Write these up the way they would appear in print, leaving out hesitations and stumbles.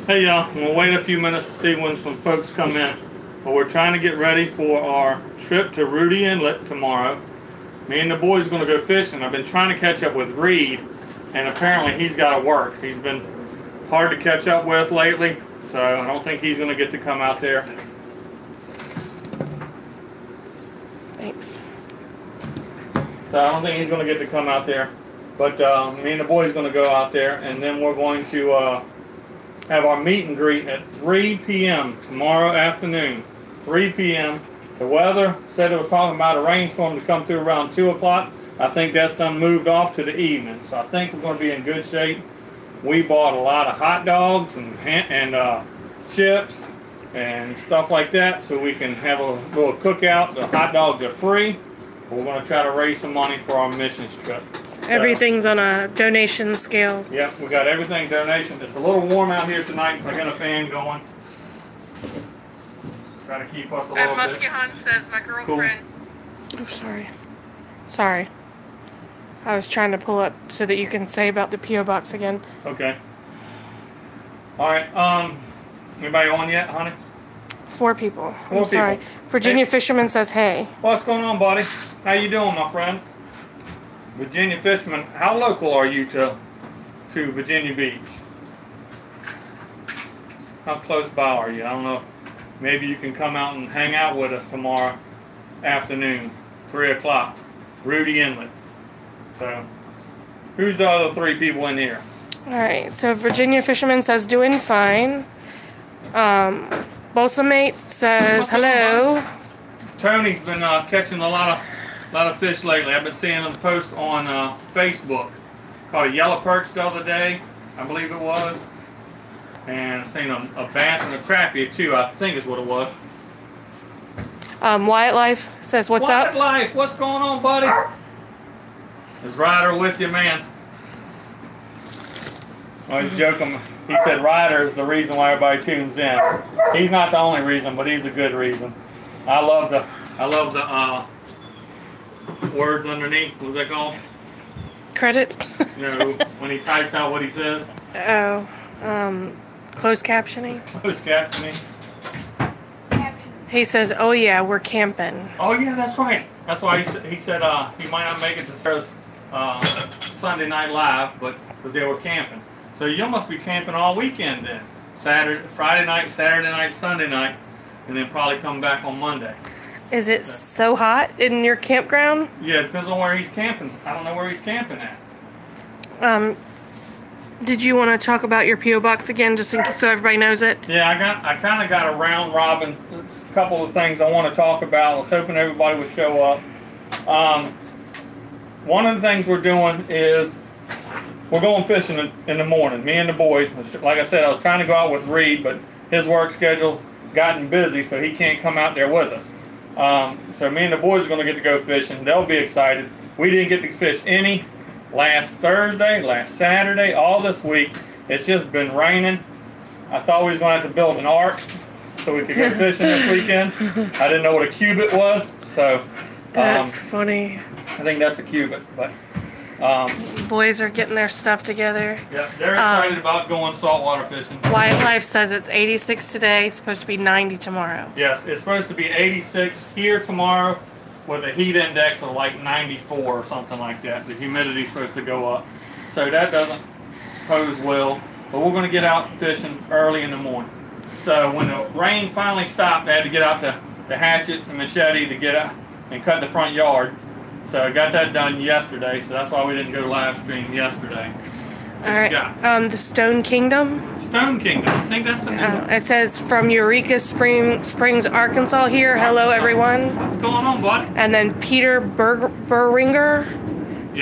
Hey y'all, we'll wait a few minutes to see when some folks come in. But we're trying to get ready for our trip to Rudy Inlet tomorrow. Me and the boys are going to go fishing. I've been trying to catch up with Reed, and apparently he's got to work. He's been hard to catch up with lately, so I don't think he's going to get to come out there. Thanks. So I don't think he's going to get to come out there. But me and the boys are going to go out there, and then we're going to have our meet and greet at 3 p.m. tomorrow afternoon. 3 p.m. The weather said it was talking about a rainstorm to come through around 2 o'clock. I think that's done moved off to the evening. So I think we're going to be in good shape. We bought a lot of hot dogs and chips and stuff like that so we can have a little cookout. The hot dogs are free. We're going to try to raise some money for our missions trip. Everything's on a donation scale. Yep, we got everything donation. It's a little warm out here tonight, so I got a fan going. Trying to keep us a little Muskie bit. Hunt says my girlfriend. Cool. Oh, sorry. Sorry. I was trying to pull up so that you can say about the P.O. box again. Okay. All right. Anybody on yet, honey? 4 people. Four I'm sorry. people. Virginia Hey. Fisherman says, hey. What's going on, buddy? How you doing, my friend? Virginia Fisherman, how local are you to Virginia Beach? How close by are you? I don't know if maybe you can come out and hang out with us tomorrow afternoon, 3 o'clock, Rudy Inlet. So, who's the other 3 people in here? All right. So Virginia Fisherman says, doing fine. Bolsamate says, hello. Tony's been catching a lot of fish lately. I've been seeing him post on Facebook. Caught a yellow perch the other day, I believe it was. And seen a bass and a crappie too, I think is what it was. Wyatt Life says, what's up? Wyatt Life, what's going on, buddy? Is Ryder with you, man? I was joking. He said Ryder is the reason why everybody tunes in. He's not the only reason, but he's a good reason. I love the words underneath. What's that called? Credits? No, when he types out what he says. Oh, closed captioning. Closed captioning. He says, oh yeah, we're camping. Oh yeah, that's right. That's why he said he might not make it to Sarah's Sunday Night Live, but because they were camping. So you must be camping all weekend then. Friday night, Saturday night, Sunday night, and then probably come back on Monday. Is it so hot in your campground? Yeah, it depends on where he's camping. I don't know where he's camping at. Did you want to talk about your P.O. box again, just so everybody knows it? Yeah, I kind of got a round robin, a couple of things I want to talk about. I was hoping everybody would show up. One of the things we're doing is we're going fishing in the morning, me and the boys. Like I said, I was trying to go out with Reed, but his work schedule's gotten busy, so he can't come out there with us. So me and the boys are going to get to go fishing. They'll be excited. We didn't get to fish any last Thursday, last Saturday, all this week. It's just been raining. I thought we was going to have to build an ark so we could go fishing this weekend. I didn't know what a cubit was, so that's funny. I think that's a cubit, but boys are getting their stuff together. Yeah, they're excited about going saltwater fishing. Wyatt Life says it's 86 today, supposed to be 90 tomorrow. Yes, it's supposed to be 86 here tomorrow with a heat index of like 94 or something like that. The humidity's supposed to go up. So that doesn't pose well. But we're going to get out fishing early in the morning. So when the rain finally stopped, I had to get out the hatchet and machete to get out and cut the front yard. So I got that done yesterday, so that's why we didn't go live stream yesterday. All right. The Stone Kingdom. Stone Kingdom. I think that's the name. It says from Eureka Springs, Arkansas. Here, hello everyone. What's going on, buddy? And then Peter Burringer,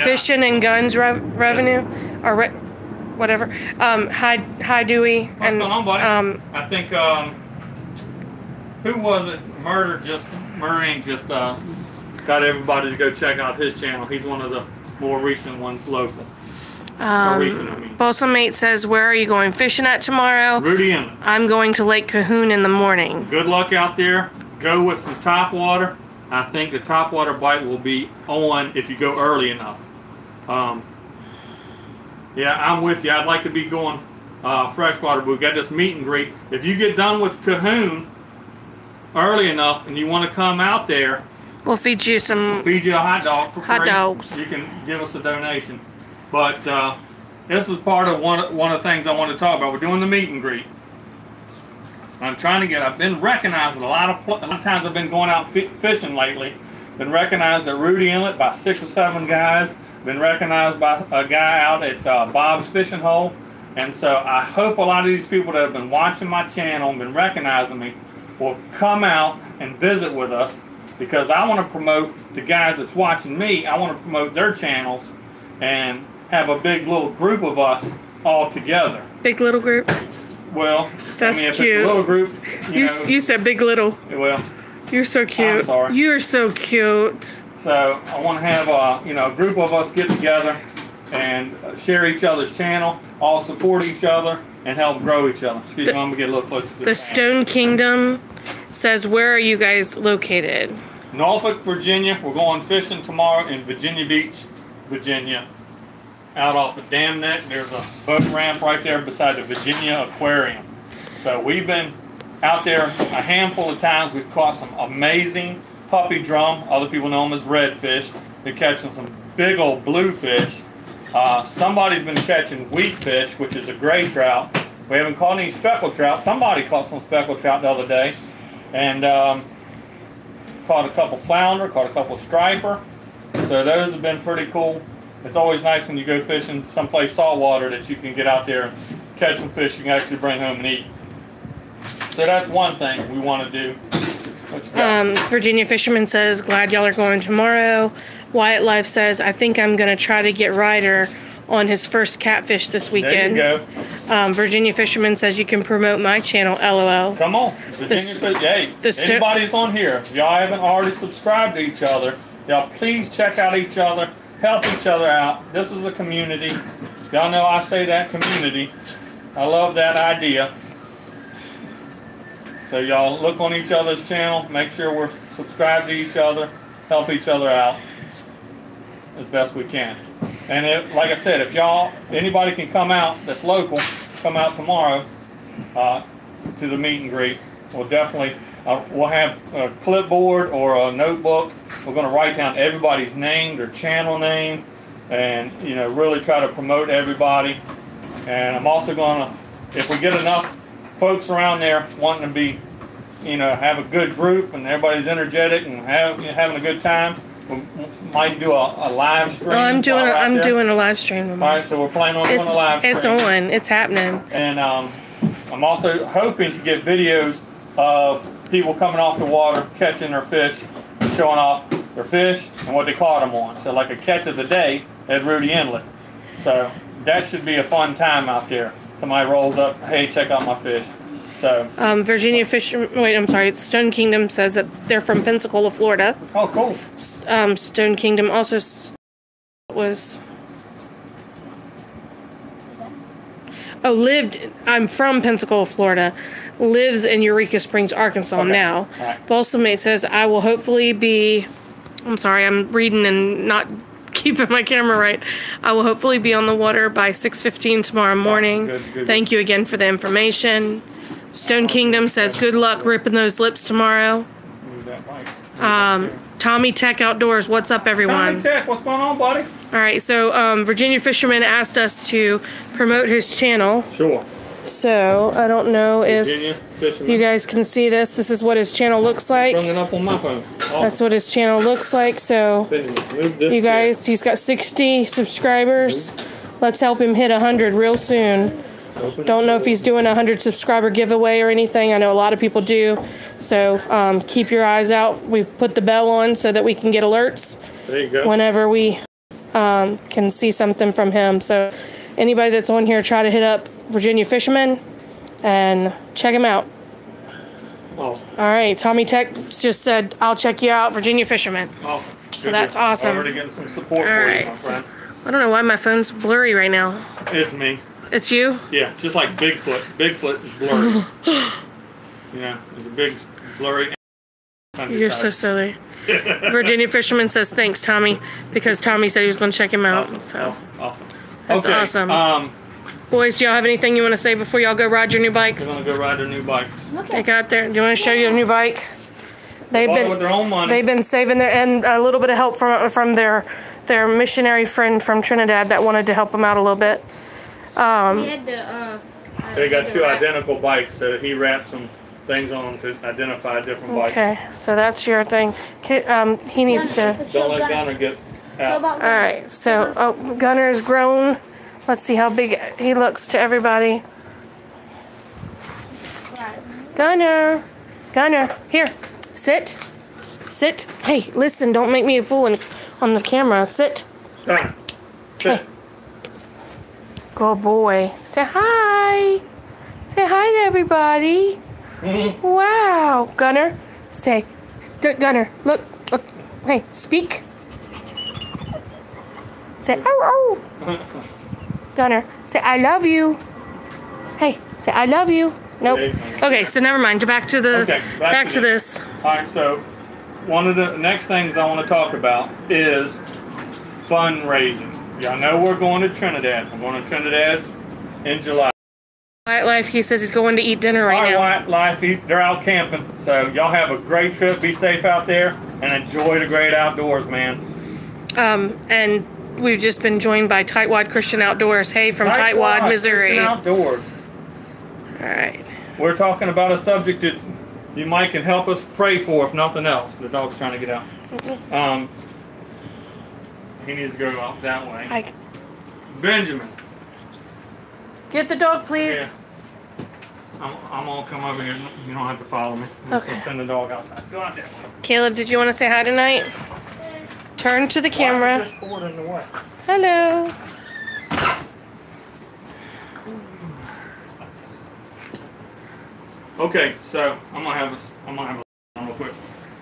Fishing and Guns Revenue, or whatever. Hi Dewey. What's going on, buddy? I think who was it? Murdering just got everybody to go check out his channel. He's one of the more recent ones local. Bolsamate says, where are you going fishing at tomorrow? Rudy Inlet. I'm going to Lake Cahoon in the morning. Good luck out there. Go with some top water. I think the top water bite will be on if you go early enough. Yeah, I'm with you. I'd like to be going freshwater. We've got this meet and greet. If you get done with Cahoon early enough and you want to come out there, we'll feed you some. We'll feed you a hot dog for free. Hot dogs. You can give us a donation. But this is part of one of the things I want to talk about. We're doing the meet and greet. I'm trying to get. I've been recognized a lot of times. I've been going out fishing lately. Been recognized at Rudy Inlet by 6 or 7 guys. Been recognized by a guy out at Bob's Fishing Hole. And so I hope a lot of these people that have been watching my channel and been recognizing me will come out and visit with us, because I want to promote the guys that's watching me. I want to promote their channels and have a big little group of us all together. Big little group? Well, that's I mean, if cute. It's a little group, you said big little. Well, you're so cute. I'm sorry. You're so cute. So I want to have a group of us get together and share each other's channel, all support each other, and help grow each other. Excuse me, I'm gonna get a little closer to the Stone Kingdom says, where are you guys located? Norfolk, Virginia. We're going fishing tomorrow in Virginia Beach, Virginia. Out off of Dam Neck, there's a boat ramp right there beside the Virginia Aquarium. So we've been out there a handful of times. We've caught some amazing puppy drum. Other people know them as redfish. They're catching some big old bluefish. Somebody's been catching wheatfish, which is a gray trout. We haven't caught any speckled trout. Somebody caught some speckled trout the other day. And caught a couple flounder, caught a couple striper. So those have been pretty cool. It's always nice when you go fishing someplace saltwater that you can get out there and catch some fish you can actually bring home and eat. So that's one thing we want to do. Virginia Fisherman says, glad y'all are going tomorrow. Wyatt Life says, I think I'm going to try to get Ryder on his first catfish this weekend. There you go. Virginia Fisherman says you can promote my channel, LOL. Come on. Anybody's on here. If y'all haven't already subscribed to each other, y'all please check out each other. Help each other out. This is a community. Y'all know I say that, community. I love that idea. So y'all look on each other's channel. Make sure we're subscribed to each other. Help each other out as best we can. And like I said, if anybody can come out that's local, come out tomorrow to the meet and greet. We'll definitely, we'll have a clipboard or a notebook. We're going to write down everybody's name, their channel name, and really try to promote everybody. And I'm also going to, if we get enough folks around there wanting to be, have a good group and everybody's energetic and having a good time, we might do a live stream. Oh, I'm doing a live stream tomorrow. All right, so we're planning on doing a live stream. It's on. It's happening. And I'm also hoping to get videos of people coming off the water, catching their fish, showing off their fish and what they caught them on. So like a catch of the day at Rudy Inlet. So that should be a fun time out there. Somebody rolls up, hey, check out my fish. So Virginia Fisherman, wait, I'm sorry. Stone Kingdom says that they're from Pensacola, Florida. Oh, cool. Stone Kingdom also was... I'm from Pensacola, Florida. Lives in Eureka Springs, Arkansas now. Right. Balsamate says, I will hopefully be... I'm sorry, I'm reading and not keeping my camera right. I will hopefully be on the water by 6:15 tomorrow morning. Good. Thank you again for the information. Stone Kingdom says, good luck ripping those lips tomorrow. Tommy Tech Outdoors, what's up, everyone? Tommy Tech, what's going on, buddy? All right, so Virginia Fisherman asked us to promote his channel. Sure. So I don't know if you guys can see this. This is what his channel looks like. Bring it up on my phone. Awesome. That's what his channel looks like. So you guys, he's got 60 subscribers. Let's help him hit 100 real soon. Don't know if he's doing a 100 subscriber giveaway or anything. I know a lot of people do. So keep your eyes out. We've put the bell on so that we can get alerts whenever we can see something from him. So anybody that's on here, try to hit up Virginia Fisherman and check him out. Awesome. All right, Tommy Tech just said, I'll check you out, Virginia Fisherman. Awesome. So that's awesome. Already getting some support for you, my friend. I don't know why my phone's blurry right now. It's me. It's you? Yeah, just like Bigfoot. Bigfoot is blurry. Yeah, it's a big blurry. You're so silly. Virginia Fisherman says thanks, Tommy, because Tommy said he was going to check him out. Awesome. So Awesome. that's awesome. Boys, do y'all have anything you want to say before y'all go ride your new bikes? They're gonna go ride their new bikes. They got their. Do you want to show you a new bike? They've bought been it with their own money. They've been saving their and a little bit of help from their missionary friend from Trinidad that wanted to help them out a little bit. They got two identical bikes, so he wrapped some things on them to identify different bikes. Okay, so that's your thing. He needs to. Don't let Gunner get out. All right, so Gunner is grown. Let's see how big he looks to everybody. Gunner, here, sit. Hey, listen, don't make me a fool on the camera. Sit. Gunner, sit. Hey. Good boy. Say hi. Say hi to everybody. Wow. Gunner, say, Gunner, look. Hey, speak. Say, oh. Gunner, say, I love you. Hey, say, I love you. Nope. Okay, so never mind. Back to the. Okay, back to this. All right, so one of the next things I want to talk about is fundraising. Y'all know we're going to Trinidad. I'm going to Trinidad in July. White Life, he says he's going to eat dinner right now. White Life, they're out camping. So y'all have a great trip. Be safe out there and enjoy the great outdoors, man. And we've just been joined by Tightwad Christian Outdoors. Hey, from Tightwad, Missouri. Christian Outdoors. All right. We're talking about a subject that you might can help us pray for, if nothing else. The dog's trying to get out. He needs to go out that way. Benjamin. Get the dog, please. Yeah. I'm gonna come over here. You don't have to follow me. Okay. Send the dog outside. Go out that way. Caleb, did you want to say hi tonight? Turn to the camera. Why is this board in the way? Hello. Okay, so I'm gonna have a real quick.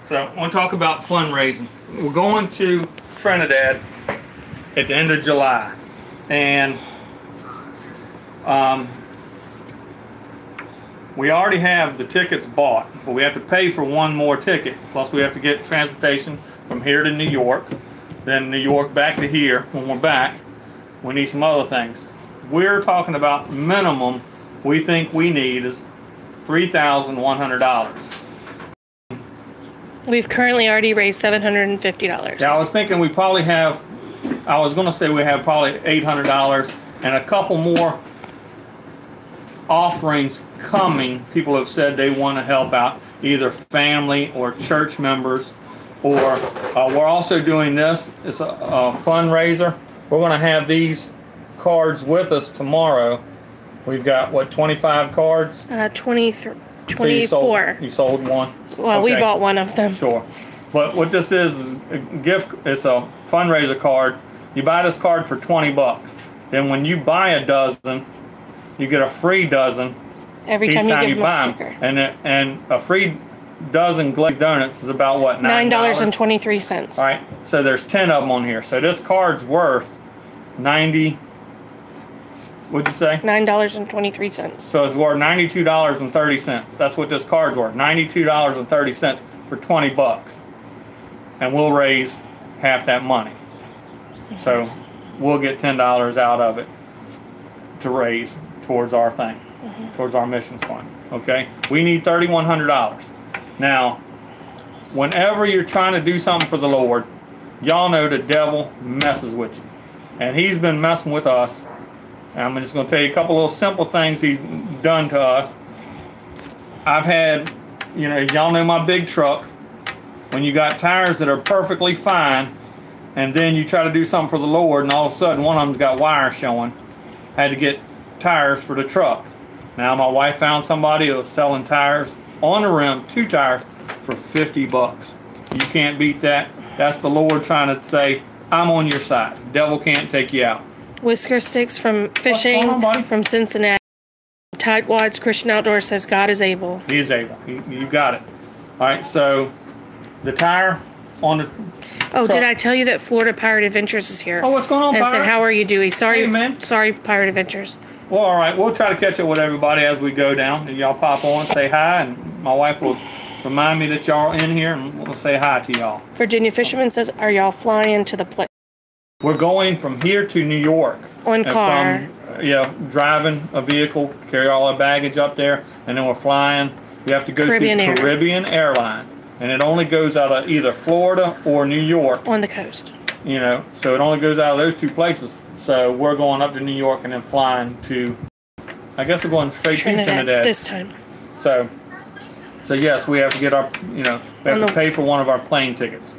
So I want to talk about fundraising. We're going to Trinidad at the end of July, and we already have the tickets bought, but we have to pay for one more ticket. Plus, we have to get transportation from here to New York, then New York back to here. When we're back, we need some other things. We're talking about minimum we think we need is $3,100. We've currently already raised $750. Yeah, I was thinking we probably have, I was going to say we have probably $800 and a couple more offerings coming. People have said they want to help out, either family or church members, or we're also doing this. It's a fundraiser. We're going to have these cards with us tomorrow. We've got, what, 25 cards? 24. So you sold one? Well, okay. We bought one of them. Sure. But what this is a gift. It's a fundraiser card. You buy this card for 20 bucks. Then when you buy a dozen, you get a free dozen every time you give them a sticker. And a free dozen glazed donuts is about what, $9.23. All right. So there's 10 of them on here. So this card's worth 90. What'd you say? $9.23. So it's worth $92.30. That's what this card's worth. $92.30 for 20 bucks. And we'll raise half that money. So we'll get $10 out of it to raise towards our thing, towards our missions fund. Okay? We need $3,100. Now, whenever you're trying to do something for the Lord, y'all know the devil messes with you. And he's been messing with us. And I'm just going to tell you a couple little simple things he's done to us. I've had, y'all know my big truck. When you got tires that are perfectly fine, and then you try to do something for the Lord, and all of a sudden one of them's got wire showing. I had to get tires for the truck. Now my wife found somebody who was selling tires on the rim, 2 tires, for 50 bucks. You can't beat that. That's the Lord trying to say, I'm on your side. The devil can't take you out. Whisker Sticks from Fishing from Cincinnati. Tightwad's Christian Outdoors says God is able. He is able. You got it. All right, so the tire on the truck. Did I tell you that Florida Pirate Adventures is here? Oh, what's going on, and Pirate? said, how are you doing? Sorry, hey, man. Sorry, Pirate Adventures. Well, all right. We'll try to catch up with everybody as we go down. And y'all pop on, say hi, and my wife will remind me that y'all are in here, and we'll say hi to y'all. Virginia Fisherman says, are y'all flying to the place? We're going from here to New York. On car. driving a vehicle, carry all our baggage up there, and then we're flying. You have to go through Caribbean Airline, and it only goes out of either Florida or New York. On the coast. You know, so it only goes out of those two places. So we're going up to New York and then flying to, I guess we're going straight to Trinidad this time. So yes, we have to get our, we have to pay for one of our plane tickets.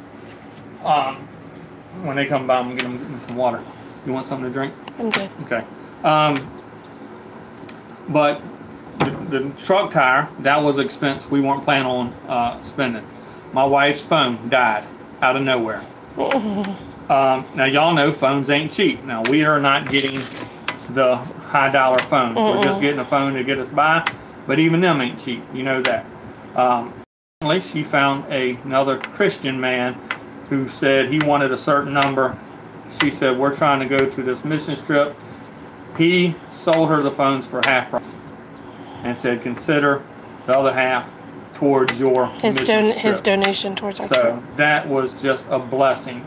When they come by, I'm going to get them some water. You want something to drink? I'm good. Okay. But the truck tire, that was an expense we weren't planning on spending. My wife's phone died out of nowhere. Now, y'all know phones ain't cheap. Now, we are not getting the high dollar phones. We're just getting a phone to get us by, but even them ain't cheap. You know that. She found another Christian man who said he wanted a certain number. She said, we're trying to go to this mission trip. He sold her the phones for half price and said, consider the other half towards your mission trip. His donation towards our trip. So that was just a blessing,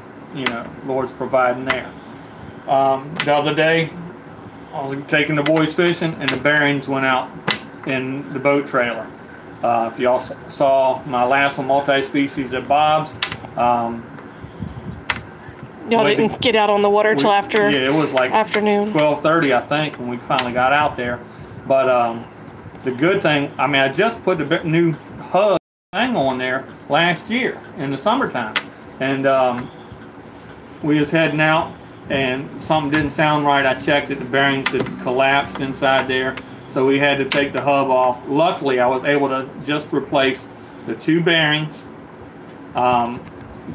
Lord's providing there. The other day, I was taking the boys fishing, and the bearings went out in the boat trailer. If y'all saw my last one, multi-species at Bob's, y'all didn't get out on the water till after. Yeah, it was like afternoon, 12:30, I think, when we finally got out there. But the good thing, I just put the new hub thing on there last year in the summertime, and we was heading out, and something didn't sound right. I checked it; the bearings had collapsed inside there, so we had to take the hub off. Luckily, I was able to just replace the two bearings.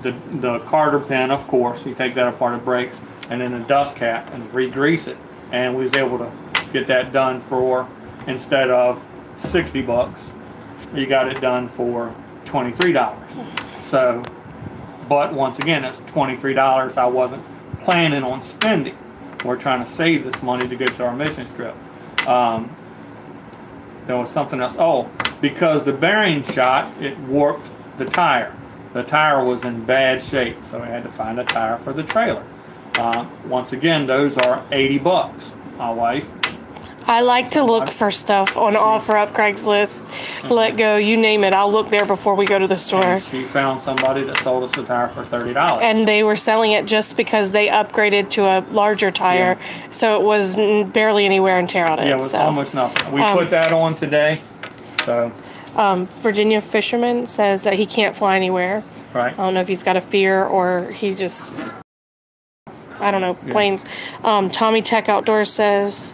The Carter pin, of course, you take that apart, it breaks, and then the dust cap and re-grease it. And we was able to get that done for, instead of $60, you got it done for $23. So, but once again, that's $23 I wasn't planning on spending. We're trying to save this money to go to our mission trip. There was something else. Oh, because the bearing shot, it warped the tire. The tire was in bad shape, so I had to find a tire for the trailer. Once again, those are $80. My wife. I like to look for stuff on OfferUp, Craigslist, Let Go, you name it. I'll look there before we go to the store. And she found somebody that sold us a tire for $30. And they were selling it just because they upgraded to a larger tire, so it was barely any wear and tear on it. Yeah, it was almost nothing. We put that on today, so... Virginia Fisherman says that he can't fly anywhere. Right. I don't know if he's got a fear or he just, I don't know, planes. Tommy Tech Outdoors says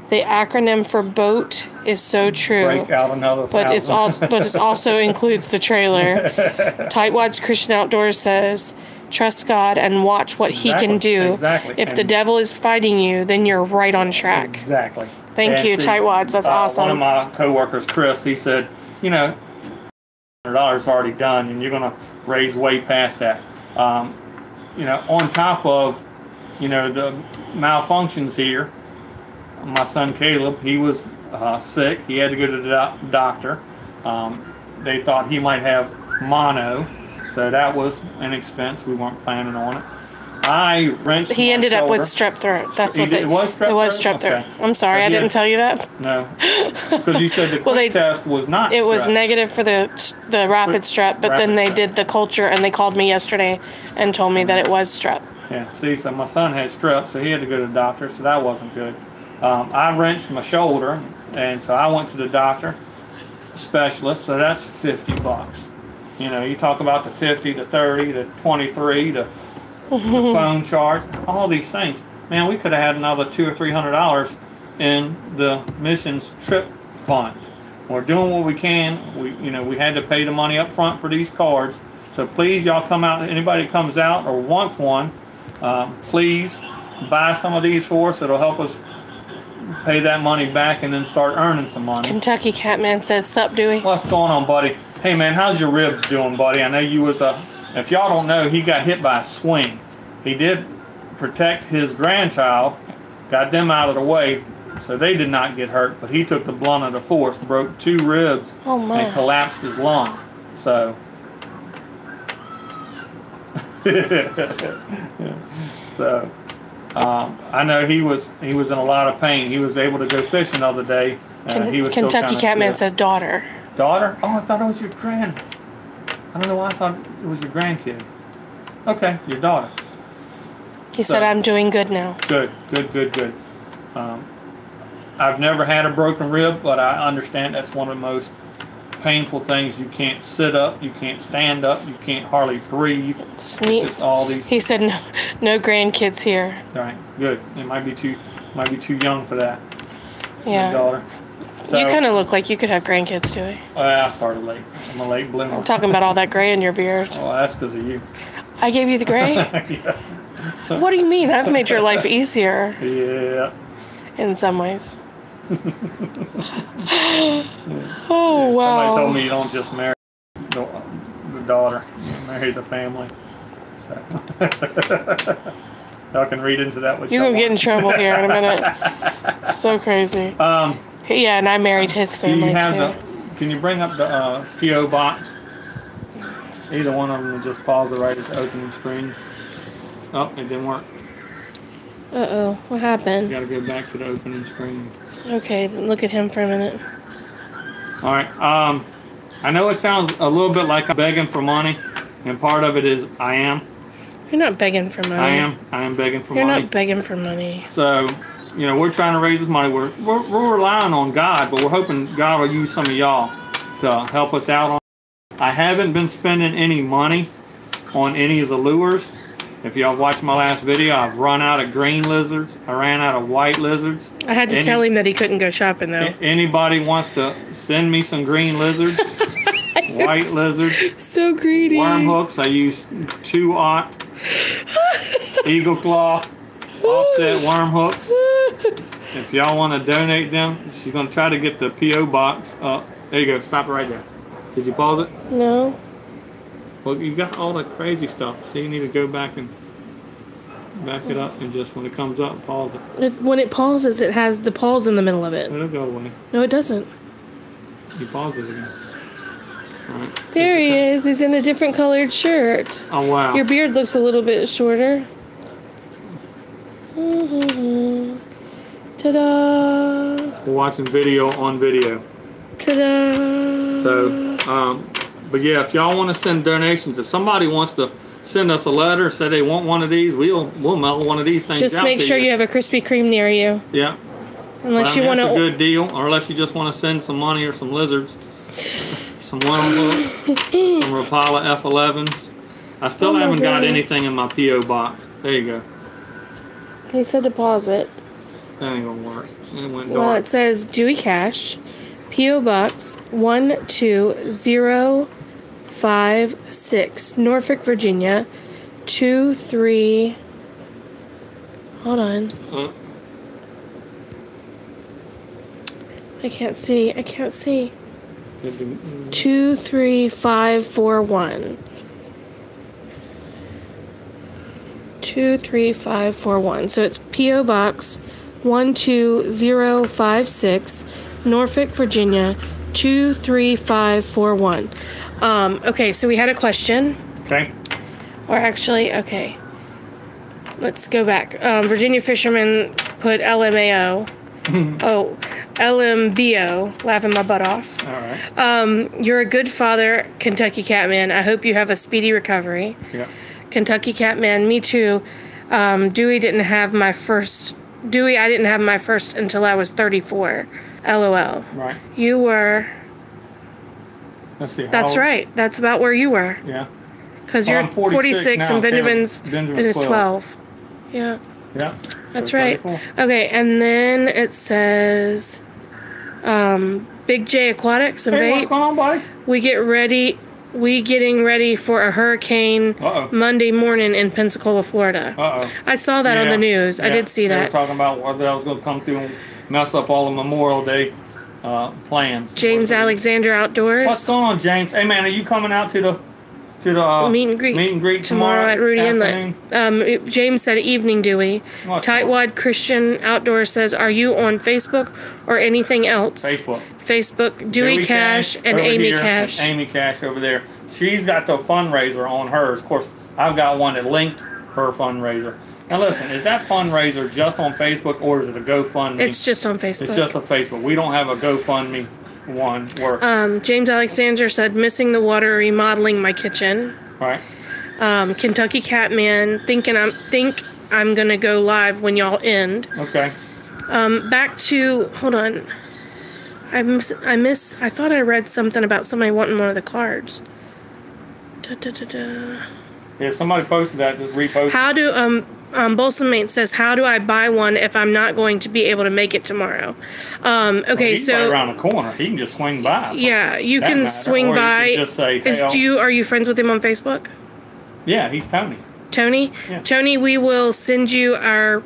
the acronym for boat is so true. Break out another but it's also includes the trailer. Tightwads Christian Outdoors says trust God and watch what He can do. Exactly. If the devil is fighting you, then you're right on track. Exactly. Thank you, Tightwads. That's awesome. One of my coworkers, Chris, he said, $100 already done, and you're going to raise way past that. On top of, the malfunctions here, my son Caleb, he was sick. He had to go to the doctor. They thought he might have mono, so that was an expense. We weren't planning on it. I wrenched my shoulder. He ended up with strep throat. That's what it was strep throat? It was strep throat. Okay. I'm sorry, I didn't tell you that. No, because you said the quick test was not. It was negative for the rapid strep, but then they did the culture, and they called me yesterday and told me that it was strep. Yeah, see, so my son had strep, so he had to go to the doctor, so that wasn't good. I wrenched my shoulder, and so I went to the doctor specialist, so that's $50. You talk about the 50, the 30, the 23, the phone charge, all these things. Man, we could have had another $200 or $300 in the missions trip fund. We're doing what we can. We had to pay the money up front for these cards. So please, y'all come out. Anybody comes out or wants one, please buy some of these for us. It'll help us pay that money back and then start earning some money. Kentucky Catman says, "Sup, Dewey?" What's going on, buddy? Hey, man, how's your ribs doing, buddy? I know you was if y'all don't know, he got hit by a swing. He did protect his grandchild, got them out of the way, so they did not get hurt, but he took the blunt of the force, broke 2 ribs, and collapsed his lung. So, I know he was in a lot of pain. He was able to go fishing the other day. He was Kentucky Catman says daughter. Daughter? Oh, I thought it was your I don't know why I thought it was your grandkid. Okay, your daughter. He said I'm doing good now. Good. I've never had a broken rib, but I understand that's one of the most painful things. You can't sit up, you can't stand up, you can't hardly breathe. It's just all these. He said no grandkids here. All right, good. It might be too young for that. Yeah. His daughter. So, you kind of look like you could have grandkids, Dewey. I started late. I'm a late bloomer. I'm talking about all that gray in your beard. Oh, that's because of you. I gave you the gray? Yeah. What do you mean? I've made your life easier. Yeah. In some ways. Oh, wow. Somebody told me you don't just marry the daughter, you marry the family. So. Y'all can read into that. You're going to get in trouble here in a minute. So crazy. Yeah, and I married his family too. Can you bring up the P.O. box? Either one of them, just pause it right at the opening screen. Oh, it didn't work. Uh-oh, what happened? You got to go back to the opening screen. Okay, then look at him for a minute. All right. I know it sounds a little bit like I'm begging for money, and part of it is I am. You're not begging for money. I am begging for money. You're not begging for money. So, you know, we're trying to raise this money. We're relying on God, but we're hoping God will use some of y'all to help us out on it. I haven't been spending any money on any of the lures. If y'all watched my last video, I've run out of green lizards. I ran out of white lizards. I had to tell him that he couldn't go shopping, though. Anybody wants to send me some green lizards, white lizards, so greedy. Worm hooks. I use 2-aught Eagle Claw offset worm hooks. If y'all want to donate them, she's going to try to get the P.O. box up. There you go. Stop it right there. Did you pause it? No. Well, you got all the crazy stuff, so you need to go back and back it up, and just when it comes up, pause it. When it pauses, it has the pause in the middle of it. It'll go away. No, it doesn't. You pause it again. All right. There he is. He's in a different colored shirt. Oh, wow. Your beard looks a little bit shorter. Ta-da! We're watching video on video. Ta-da! So, but yeah, if y'all want to send donations, if somebody wants to send us a letter, say they want one of these, we'll mail one of these things out to you. Just make sure you have a Krispy Kreme near you. Yeah. Unless you want to. That's a good deal, or unless you just want to send some money or some lizards, some worm hooks, some Rapala F11s. I still haven't got anything in my P.O. box. There you go. He said deposit. That ain't gonna work. It went dark. Well, it says Dewey Cash, P.O. Box 12056, Norfolk, Virginia 23. Hold on. I can't see. 23541. 23541. So it's P.O. Box 12056, Norfolk, Virginia 23541. Okay, so we had a question. Okay. Or actually, okay. Let's go back. Virginia Fisherman put LMAO. Oh, LMBO, laughing my butt off. All right. You're a good father, Kentucky Catman. I hope you have a speedy recovery. Yeah. Kentucky Catman, me too. Dewey, I didn't have my first until I was 34. LOL. Right. You were. Let's see. That's right. That's about where you were. Yeah. Because you're 46 and Benjamin's 12. Yeah. Yeah. That's so right. 34. Okay, and then it says Big J Aquatics and Hey, what's Vape. going on, buddy? We getting ready for a hurricane Monday morning in Pensacola, Florida. I saw that on the news. I did see that. They were talking about whether that was going to come through and mess up all the Memorial Day plans. James Alexander Outdoors. What's going on, James? Hey, man, are you coming out to the meet and greet tomorrow at Rudy Inlet? James said evening, Dewey. Tightwad Christian Outdoors says, are you on Facebook or anything else? Facebook, Dewey Cash and Amy Cash. Amy Cash over there. She's got the fundraiser on hers. Of course, I've got one that linked her fundraiser. Now listen, is that fundraiser just on Facebook or is it a GoFundMe? It's just on Facebook. It's just on Facebook. We don't have a GoFundMe one working. James Alexander said, missing the water, remodeling my kitchen. Right. Kentucky Catman, think I'm gonna go live when y'all end. Okay. Back to, hold on. I thought I read something about somebody wanting one of the cards. Yeah, somebody posted that, just repost. How do, Bolson Mate says, how do I buy one if I'm not going to be able to make it tomorrow? Okay, well, he's so. right around the corner. He can just swing by. Yeah, you can swing by. You can just say, hey, are you friends with him on Facebook? Yeah, he's Tony. Tony? Yeah. Tony, we will send you our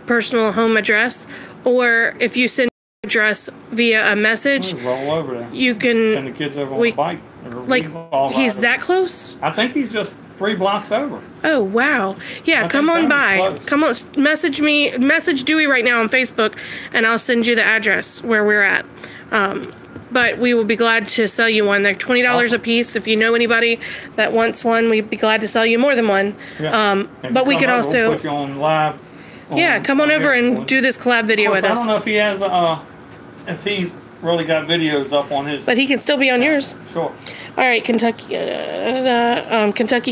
personal home address, or if you send address via a message, roll over there. You can send the kids over on a bike. Like, he's that close? I think he's just 3 blocks over. Oh, wow. Yeah, come on by. Come on, message Dewey right now on Facebook, and I'll send you the address where we're at. But we will be glad to sell you one. They're $20 a piece. If you know anybody that wants one, we'd be glid to sell you more than one. Yeah. But we could also put you on live. Come on over and do this collab video with us. I don't know if he has if he's really got videos up on his. But he can still be on yours. Sure. All right, Kentucky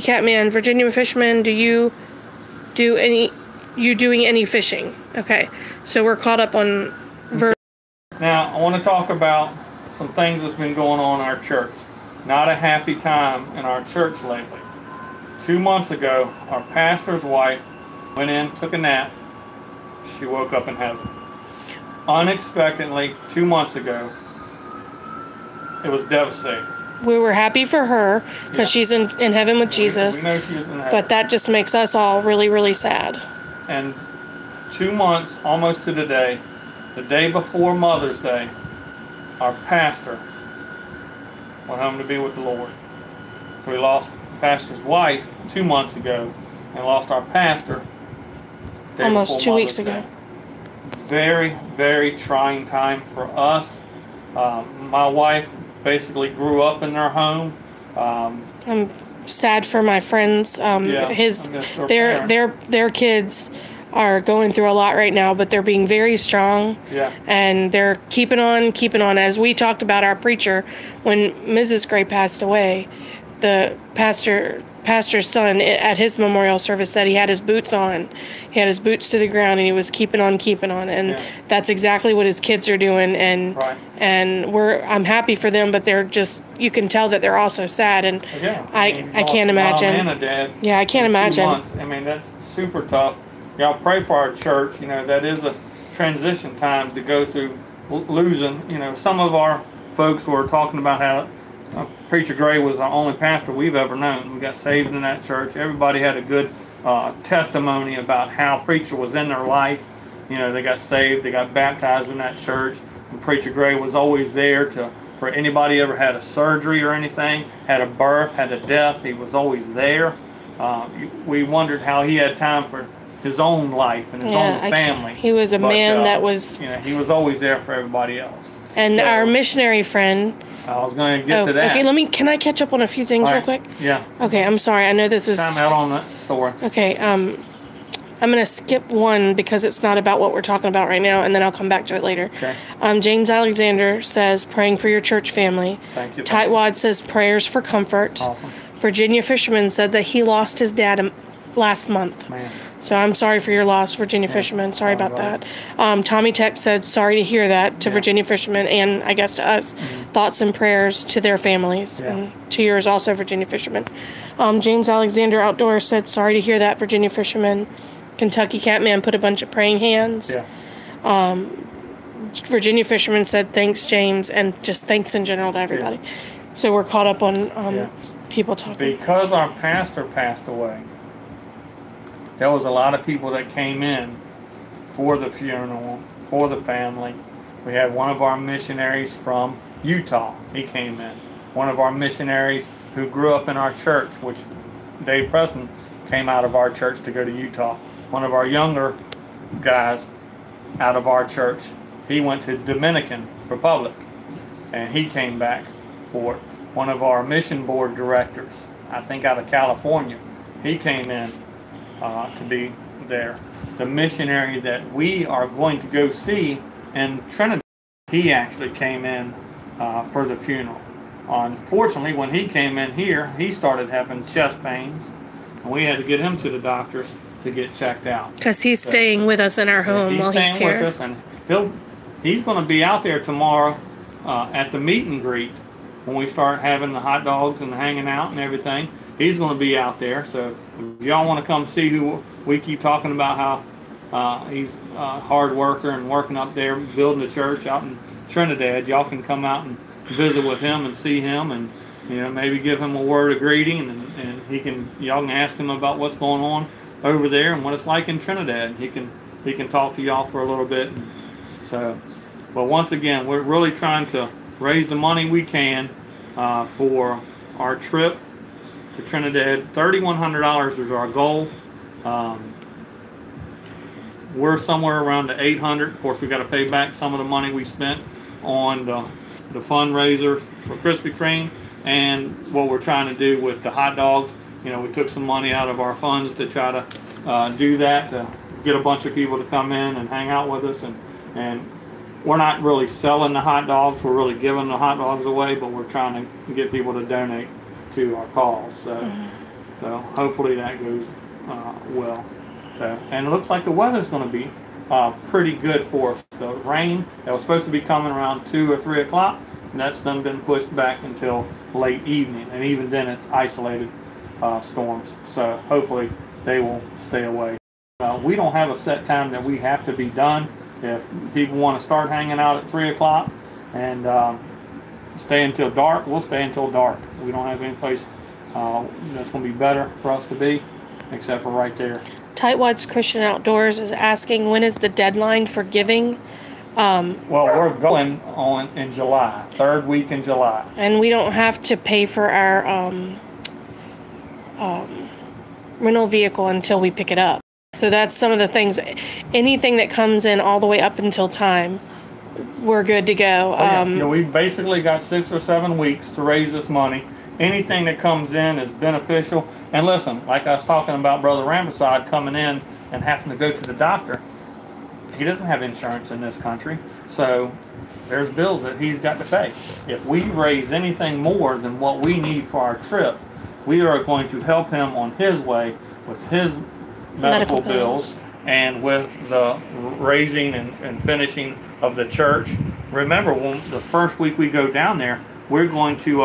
Catman, Virginia Fisherman. You doing any fishing? Okay, so we're caught up on. Now I want to talk about some things that's been going on in our church. Not a happy time in our church lately. 2 months ago, our pastor's wife went in, took a nap. She woke up in heaven. Unexpectedly, 2 months ago, it was devastating. We were happy for her because she's in heaven with Jesus. We know she's in heaven. But that just makes us all really, really sad. And 2 months, almost to the day before Mother's Day, our pastor went home to be with the Lord. So we lost the pastor's wife 2 months ago and lost our pastor almost 2 weeks ago. Very, very trying time for us. My wife basically grew up in their home. I'm sad for my friends. Their kids are going through a lot right now, but they're being very strong. Yeah. And they're keeping on. As we talked about our preacher, when Mrs. Gray passed away, the pastor's son at his memorial service said he had his boots on. He had his boots to the ground, and he was keeping on. And that's exactly what his kids are doing. And I'm happy for them, but they're just, you can tell that they're also sad. And I can't imagine. Mom and a dad. Yeah, I can't imagine. 2 months. I mean, that's super tough. Y'all pray for our church. You know, that is a transition time to go through losing. You know, some of our folks were talking about how Preacher Gray was the only pastor we've ever known. We got saved in that church. Everybody had a good testimony about how Preacher was in their life. You know, they got saved, they got baptized in that church. And Preacher Gray was always there for anybody ever had a surgery or anything, had a birth, had a death. He was always there. We wondered how he had time for his own life and his own family. He was a man that was. You know, he was always there for everybody else. And our missionary friend. I was going to get to that. Okay, can I catch up on a few things real quick? Yeah. Okay, I'm sorry. I know this is. Time out on that story. Okay, I'm going to skip one because it's not about what we're talking about right now, and then I'll come back to it later. Okay. James Alexander says, praying for your church family. Thank you. Tightwad says, prayers for comfort. Awesome. Virginia Fisherman said that he lost his dad last month. Man. So I'm sorry for your loss, Virginia Fisherman. Sorry about that. Tommy Tech said, sorry to hear that to Virginia Fisherman and I guess to us. Mm-hmm. Thoughts and prayers to their families and to yours also, Virginia Fisherman. James Alexander Outdoor said, sorry to hear that, Virginia Fisherman. Kentucky Catman put a bunch of praying hands. Yeah. Virginia Fisherman said, thanks, James, and just thanks in general to everybody. Yeah. So we're caught up on people talking. Because our pastor passed away, there was a lot of people that came in for the funeral, for the family. We had one of our missionaries from Utah. He came in. One of our missionaries who grew up in our church, which Dave Preston came out of our church to go to Utah. One of our younger guys out of our church, he went to Dominican Republic, and he came back for it. One of our mission board directors, I think out of California, he came in to be there. The missionary that we are going to go see in Trinidad, he actually came in for the funeral. Unfortunately, when he came in here, he started having chest pains, and we had to get him to the doctors to get checked out. Because he's staying with us in our home while he's here. He's staying with us, and he's going to be out there tomorrow at the meet and greet when we start having the hot dogs and hanging out and everything. He's going to be out there, so if y'all want to come see who we keep talking about, how he's a hard worker and working up there building a church out in Trinidad, y'all can come out and visit with him and see him, and maybe give him a word of greeting, and y'all can ask him about what's going on over there and what it's like in Trinidad. He can talk to y'all for a little bit. So, but once again, we're really trying to raise the money we can for our trip to Trinidad. $3,100 is our goal. We're somewhere around the 800. Of course, we got to pay back some of the money we spent on the fundraiser for Krispy Kreme, and what we're trying to do with the hot dogs. We took some money out of our funds to try to do that, to get a bunch of people to come in and hang out with us, and we're not really selling the hot dogs, we're really giving the hot dogs away, but we're trying to get people to donate to our cause. So hopefully that goes well. So, and it looks like the weather's going to be pretty good for us. The rain that was supposed to be coming around 2 or 3 o'clock, and that's then been pushed back until late evening, and even then it's isolated storms. So hopefully they will stay away. We don't have a set time that we have to be done. If people want to start hanging out at 3 o'clock and stay until dark, we'll stay until dark. We don't have any place that's going to be better for us to be, except for right there. Tightwads Christian Outdoors is asking, when is the deadline for giving? Well, we're going on in July, 3rd week in July. And we don't have to pay for our rental vehicle until we pick it up. So that's some of the things. Anything that comes in all the way up until time, we're good to go. We've basically got 6 or 7 weeks to raise this money. Anything that comes in is beneficial. And listen, like I was talking about Brother Rampersad coming in and having to go to the doctor. He doesn't have insurance in this country, so there's bills that he's got to pay. If we raise anything more than what we need for our trip, we are going to help him on his way with his medical bills and with the raising and finishing of the church. Remember, when the first week we go down there, we're going to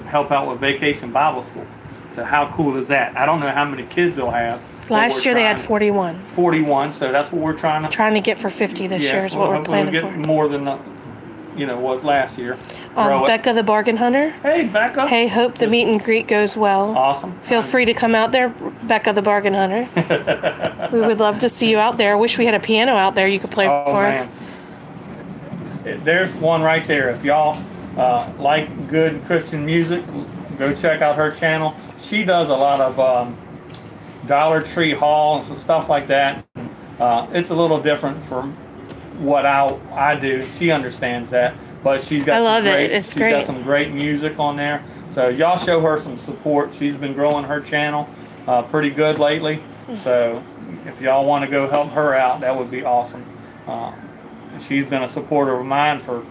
help out with Vacation Bible School. So how cool is that? I don't know how many kids they'll have. Last year they had 41. 41, so that's what we're trying to get for 50 this year is what we're planning we'll for. Get more than was last year. Becca the Bargain Hunter. Hey, Becca. Hey, hope the meet and greet goes well. Awesome. Feel free to come out there, Becca the Bargain Hunter. We would love to see you out there. I wish we had a piano out there you could play for us. There's one right there. If y'all like good Christian music, go check out her channel. She does a lot of Dollar Tree haul and some stuff like that. It's a little different from what I do. She understands that, but she's got It's great. Got some great music on there. So y'all show her some support. She's been growing her channel pretty good lately. So if y'all want to go help her out, that would be awesome. She's been a supporter of mine for,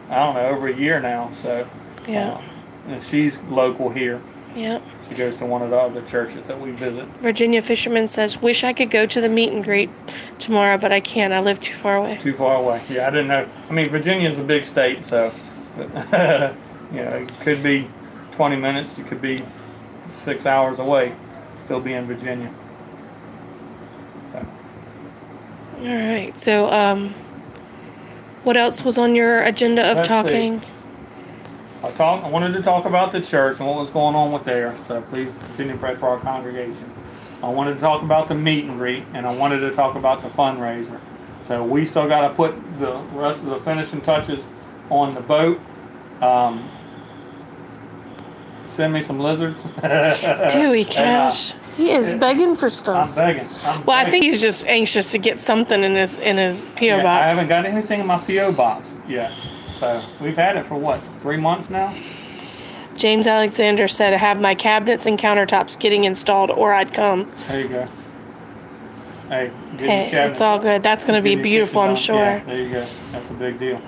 I don't know, over a year now. So yeah, and she's local here. Yep. She goes to one of the other churches that we visit. Virginia Fisherman says, wish I could go to the meet and greet tomorrow, but I can't. I live too far away. Too far away. Yeah, I didn't know. I mean, Virginia's a big state, so, it could be 20 minutes. It could be 6 hours away, still be in Virginia. So. All right. So, what else was on your agenda of talking? I wanted to talk about the church and what was going on with there, so please continue to pray for our congregation. I wanted to talk about the meet and greet, and I wanted to talk about the fundraiser. So we still got to put the rest of the finishing touches on the boat. Send me some lizards. Dewey Cash. He is begging for stuff. I'm begging. Well, I think he's just anxious to get something in his P.O. box. I haven't got anything in my P.O. box yet. So we've had it for what, 3 months now? James Alexander said, I have my cabinets and countertops getting installed or I'd come. There you go. Hey, it's all good. That's going to be beautiful, I'm sure. Yeah, there you go. That's a big deal.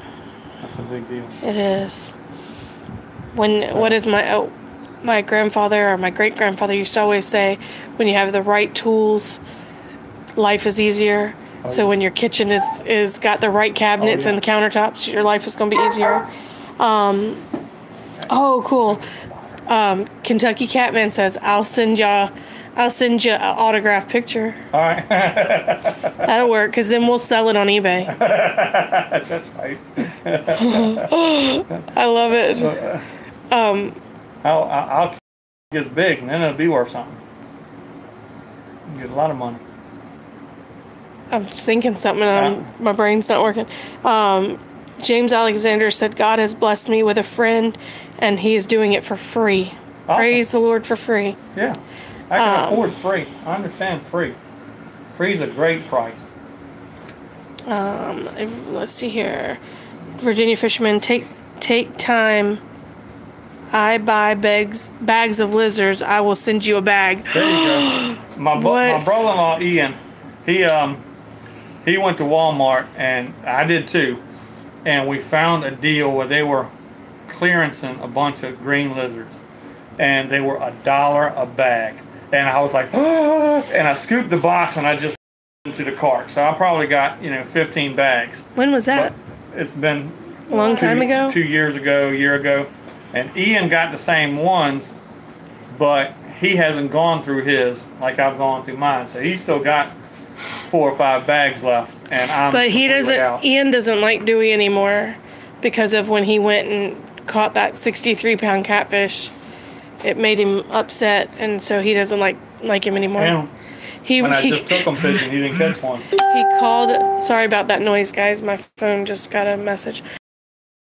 That's a big deal. It is. What is my grandfather or my great-grandfather used to always say, when you have the right tools, life is easier. So when your kitchen is got the right cabinets and the countertops, your life is going to be easier. Oh, cool. Kentucky Catman says, I'll send you an autographed picture. All right. That'll work, because then we'll sell it on eBay. That's right. I love it. I'll get big, and then it'll be worth something. You get a lot of money. I'm just thinking something, and my brain's not working. James Alexander said, God has blessed me with a friend, and he is doing it for free. Awesome. Praise the Lord for free. Yeah. I can afford free. I understand free. Free is a great price. Let's see here. Virginia Fisherman, take time. I buy bags of lizards. I will send you a bag. There you go. My brother-in-law Ian, he went to Walmart, and I did too, and we found a deal where they were clearancing a bunch of green lizards, and they were $1 a bag, and I was like, oh, and I scooped the box and I just into the cart. So I probably got 15 bags. When was that? But it's been a long time ago. 2 years ago, a year ago, and Ian got the same ones, but he hasn't gone through his like I've gone through mine. So he's still got 4 or 5 bags left, and I'm. But he doesn't. Out. Ian doesn't like Dewey anymore because of when he went and caught that 63-pound catfish. It made him upset, and so he doesn't like him anymore. And when I just took him fishing, he didn't catch one. He called. Sorry about that noise, guys. My phone just got a message.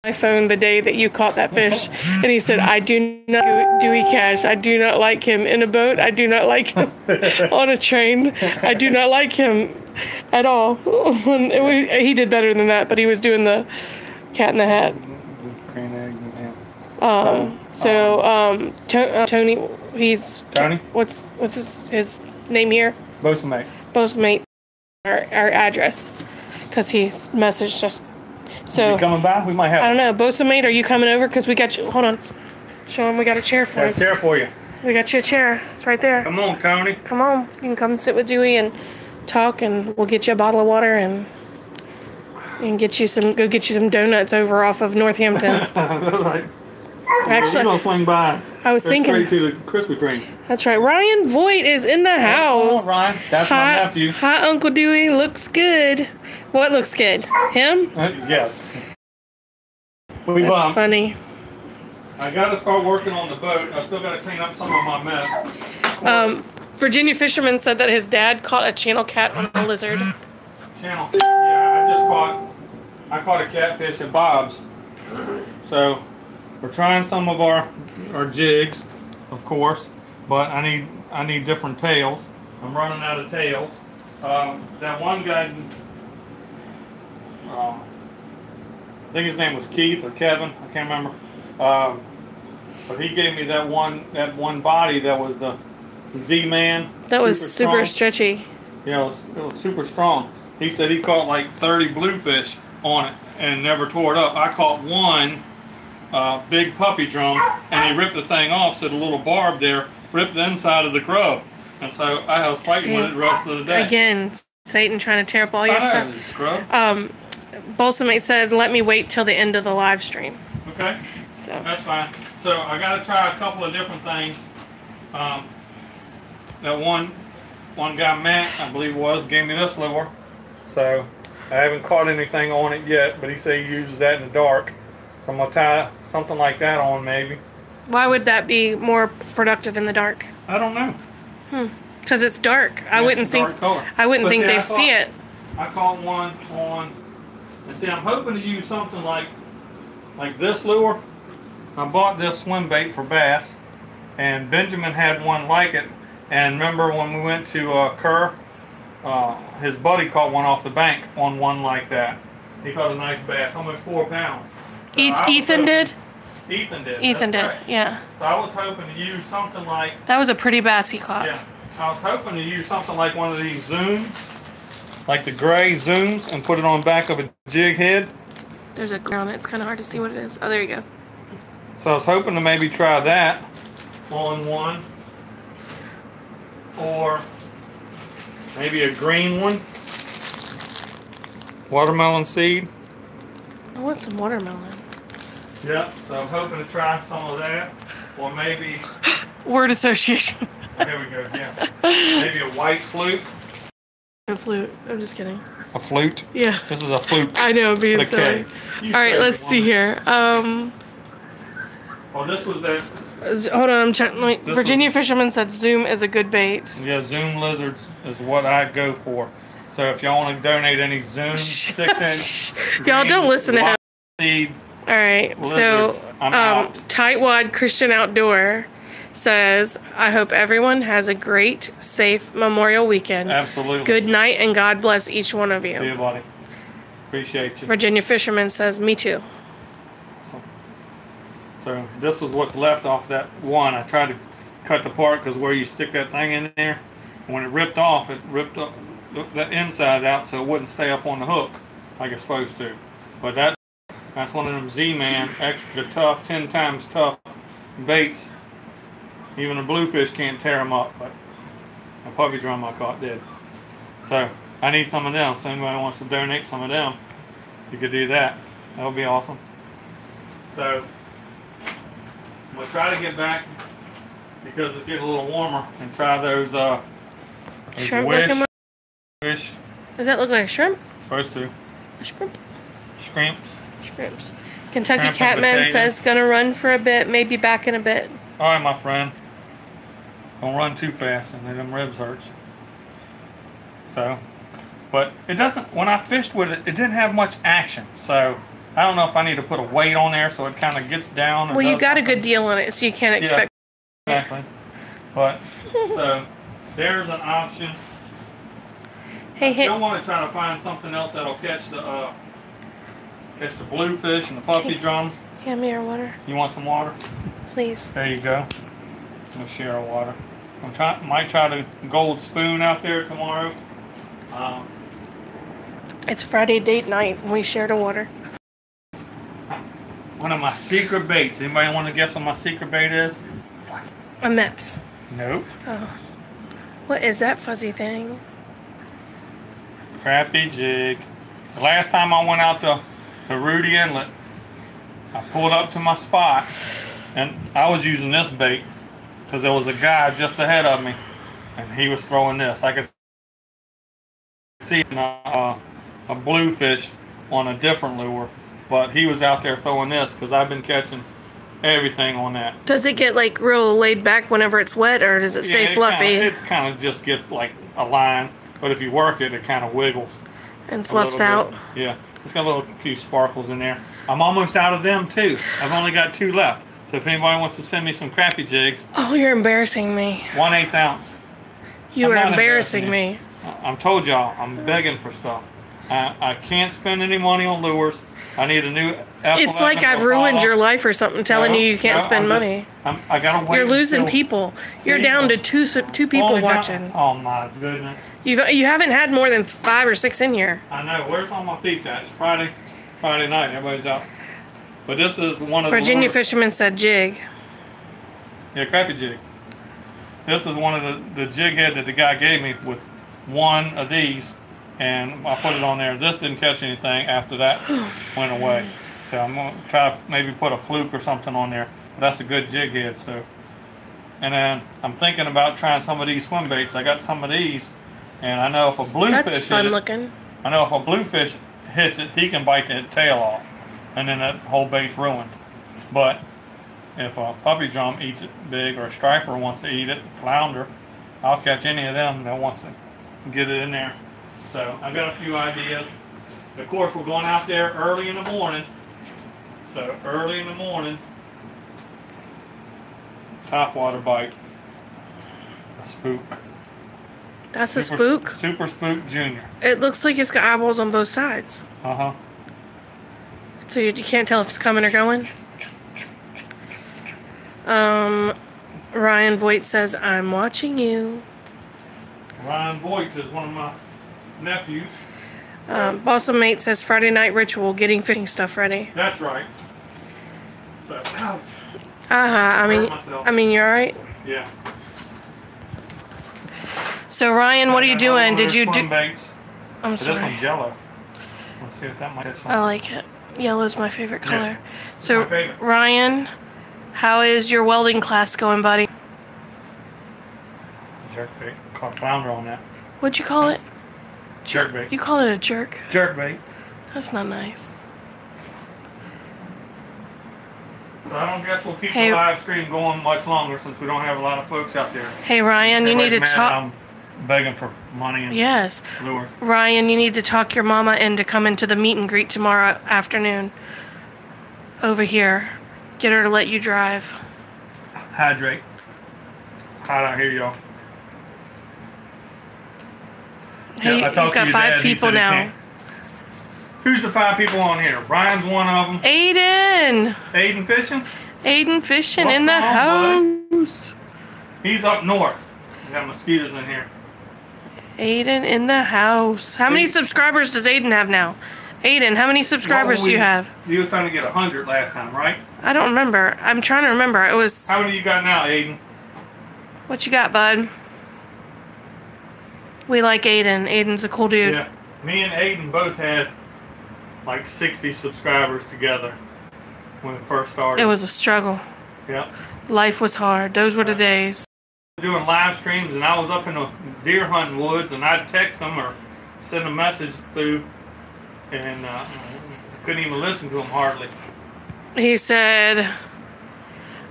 My phone the day that you caught that fish, and he said, I do not Dewey Cash. I do not like him in a boat. I do not like him on a train. I do not like him at all. He did better than that, but he was doing the Cat in the Hat. Tony, he's Tony. What's his name here? Bosamate. Our address, because he messaged us. So, you coming by? We might have. I don't know. Bosamate, are you coming over? Because we got you. Hold on. Show him we got a chair for you. A chair for you. We got you a chair. It's right there. Come on, Tony. Come on. You can come sit with Dewey and talk, and we'll get you a bottle of water and get you some. Go get you some donuts over off of Northampton. That's right. Actually, we're gonna swing by. I was thinking straight to the Krispy Kreme. That's right. Ryan Voigt is in the house. Oh, Ryan, that's my nephew. Hi, Uncle Dewey. Looks good. What looks good? Him? Yeah. That's funny. I gotta start working on the boat. I still gotta clean up some of my mess. Virginia Fisherman said that his dad caught a channel cat on a lizard. Channel? Yeah, I caught a catfish at Bob's. So we're trying some of our jigs, of course, but I need different tails. I'm running out of tails. That one guy, I think his name was Keith or Kevin, I can't remember. But he gave me that one body that was the Z-Man. That was super stretchy. Yeah, it was super strong. He said he caught like 30 bluefish on it and never tore it up. I caught one big puppy drum, and he ripped the thing off, so the little barb there ripped the inside of the grub. And so I was fighting with it the rest of the day. Again, Satan trying to tear up all your stuff. Bolsamate said, let me wait till the end of the live stream. Okay. So that's fine. So I got to try a couple of different things. That one guy, Matt, I believe it was, gave me this lure. So I haven't caught anything on it yet, but he said he uses that in the dark. So I'm going to tie something like that on maybe. Why would that be more productive in the dark? I don't know. Because it's dark. I wouldn't think they'd see it. I caught one on, and see, I'm hoping to use something like this lure. I bought this swim bait for bass, and Benjamin had one like it. And remember when we went to Kerr, his buddy caught one off the bank on one like that. He caught a nice bass, almost 4 pounds. So Ethan did? Ethan did. Ethan did, right. Yeah. So I was hoping to use something like... That was a pretty bass he caught. Yeah. I was hoping to use something like one of these zooms. like the gray zooms and put it on the back of a jig head. There's a glare on it. It's kind of hard to see what it is. Oh, there you go. So I was hoping to maybe try that on one. Or maybe a green one. Watermelon seed. I want some watermelon. Yep, so I'm hoping to try some of that. Or maybe... Word association. There we go, yeah. Maybe a white flute. A flute. I'm just kidding. A flute? Yeah. This is a flute. I know, being silly. Alright, let's see here. Oh, this was that... Hold on, I'm checking. Virginia Fisherman said Zoom is a good bait. Yeah, Zoom lizards is what I go for. So if y'all want to donate any Zoom 6-inch... Y'all don't listen to him. Seed Alright, lizards, so Tightwad Christian Outdoor says, I hope everyone has a great, safe Memorial Weekend. Absolutely. Good night and God bless each one of you. See you, buddy. Appreciate you. Virginia Fisherman says, me too. So this was what's left off that one. I tried to cut the part because where you stick that thing in there, when it ripped off, it ripped up the inside out so it wouldn't stay up on the hook like it's supposed to. But that's one of them Z-Man extra tough, 10 times tough baits. Even a bluefish can't tear them up, but a puppy drum I caught did. So I need some of them. So anybody wants to donate some of them, you could do that. That would be awesome. So we'll try to get back because it's getting a little warmer and try those shrimp. Wish. Does that look like a shrimp? Supposed to. A shrimp? Shrimps. Shrimps. Kentucky Catman says gonna run for a bit, maybe back in a bit. All right, my friend. Don't run too fast and then them ribs hurts. So, but it doesn't, when I fished with it, it didn't have much action. So I don't know if I need to put a weight on there so it kind of gets down. Well, you got a good deal on it, so you can't expect. Yeah, exactly. But, so, there's an option. Hey, I still want to try to find something else that'll catch the bluefish and the puppy drum. Hand me your water. You want some water? Please. There you go. We'll share our water. Might try the gold spoon out there tomorrow. It's Friday date night and we share the water. One of my secret baits. Anybody want to guess what my secret bait is? A Meps. Nope. Oh. What is that fuzzy thing? Crappie jig. The last time I went out to Rudy Inlet, I pulled up to my spot and I was using this bait because there was a guy just ahead of me and he was throwing this. I could see a bluefish on a different lure, but he was out there throwing this because I've been catching everything on that. Does it get like real laid back whenever it's wet, or does it stay fluffy? It kind of just gets like a line, but if you work it, it kind of wiggles and fluffs out. Yeah, it's got a few sparkles in there. I'm almost out of them too. I've only got 2 left. So if anybody wants to send me some crappie jigs. Oh, you're embarrassing me. 1/8 ounce. You are embarrassing me. I'm told y'all, I'm begging for stuff. I can't spend any money on lures. I need a new F11. It's like I've ruined your life or something, telling you can't spend money. I gotta wait. You're losing people. You're down to two people watching. Oh my goodness. You haven't had more than 5 or 6 in here. I know. Where's all my peeps at? It's Friday night. Everybody's out. But this is one of the Virginia Fisherman said jig. Yeah, crappie jig. This is one of the jig head that the guy gave me with one of these, and I put it on there. This didn't catch anything after that went away. So I'm going to try to maybe put a fluke or something on there. But that's a good jig head. So, and then I'm thinking about trying some of these swim baits. I got some of these, and I know if a bluefish That's fun looking. I know if a bluefish hits it, he can bite the tail off, and then that whole bait's ruined. But if a puppy drum eats it big, or a striper wants to eat it, flounder, I'll catch any of them that wants to get it in there. So I've got a few ideas. Of course, we're going out there early in the morning. So early in the morning, topwater bite, a spook. That's a spook? Super Spook Junior. It looks like it's got eyeballs on both sides. Uh-huh. So you can't tell if it's coming or going? Ryan Voigt says, I'm watching you. Ryan Voigt is one of my nephews. Bosom Mate says Friday night ritual, getting fishing stuff ready. That's right. So, ouch. I mean, you're alright? Yeah. So Ryan, what are you doing? Did you do? Baits. I'm sorry. This one's yellow. Let's see if that might. I like it. Yellow's my favorite color. Yeah. So favorite. Ryan, how is your welding class going, buddy? Jerkbait. Caught flounder on that. What'd you call it? Jerkbait. You call it a jerk? Jerkbait. That's not nice. So I don't guess we'll keep the live stream going much longer since we don't have a lot of folks out there. Hey Ryan, you need to talk. I'm begging for money and lures. Ryan, you need to talk your mama into coming to the meet and greet tomorrow afternoon. Over here. Get her to let you drive. Hydrate. It's hot out here, y'all. Hey, yeah, you've got 5 people now. Who's the 5 people on here? Brian's one of them. Aiden. Aiden fishing? Aiden fishing in the house. He's up north. We got mosquitoes in here. Aiden in the house. How many subscribers does Aiden have now? Aiden, how many subscribers do you have? You were trying to get 100 last time, right? I don't remember. I'm trying to remember. It was. How many you got now, Aiden? What you got, bud? We like Aiden. Aiden's a cool dude. Yeah. Me and Aiden both had like 60 subscribers together when it first started. It was a struggle. Yeah. Life was hard. Those were the days. Doing live streams, and I was up in the deer hunting woods, and I'd text them or send a message through, and I couldn't even listen to them hardly. He said,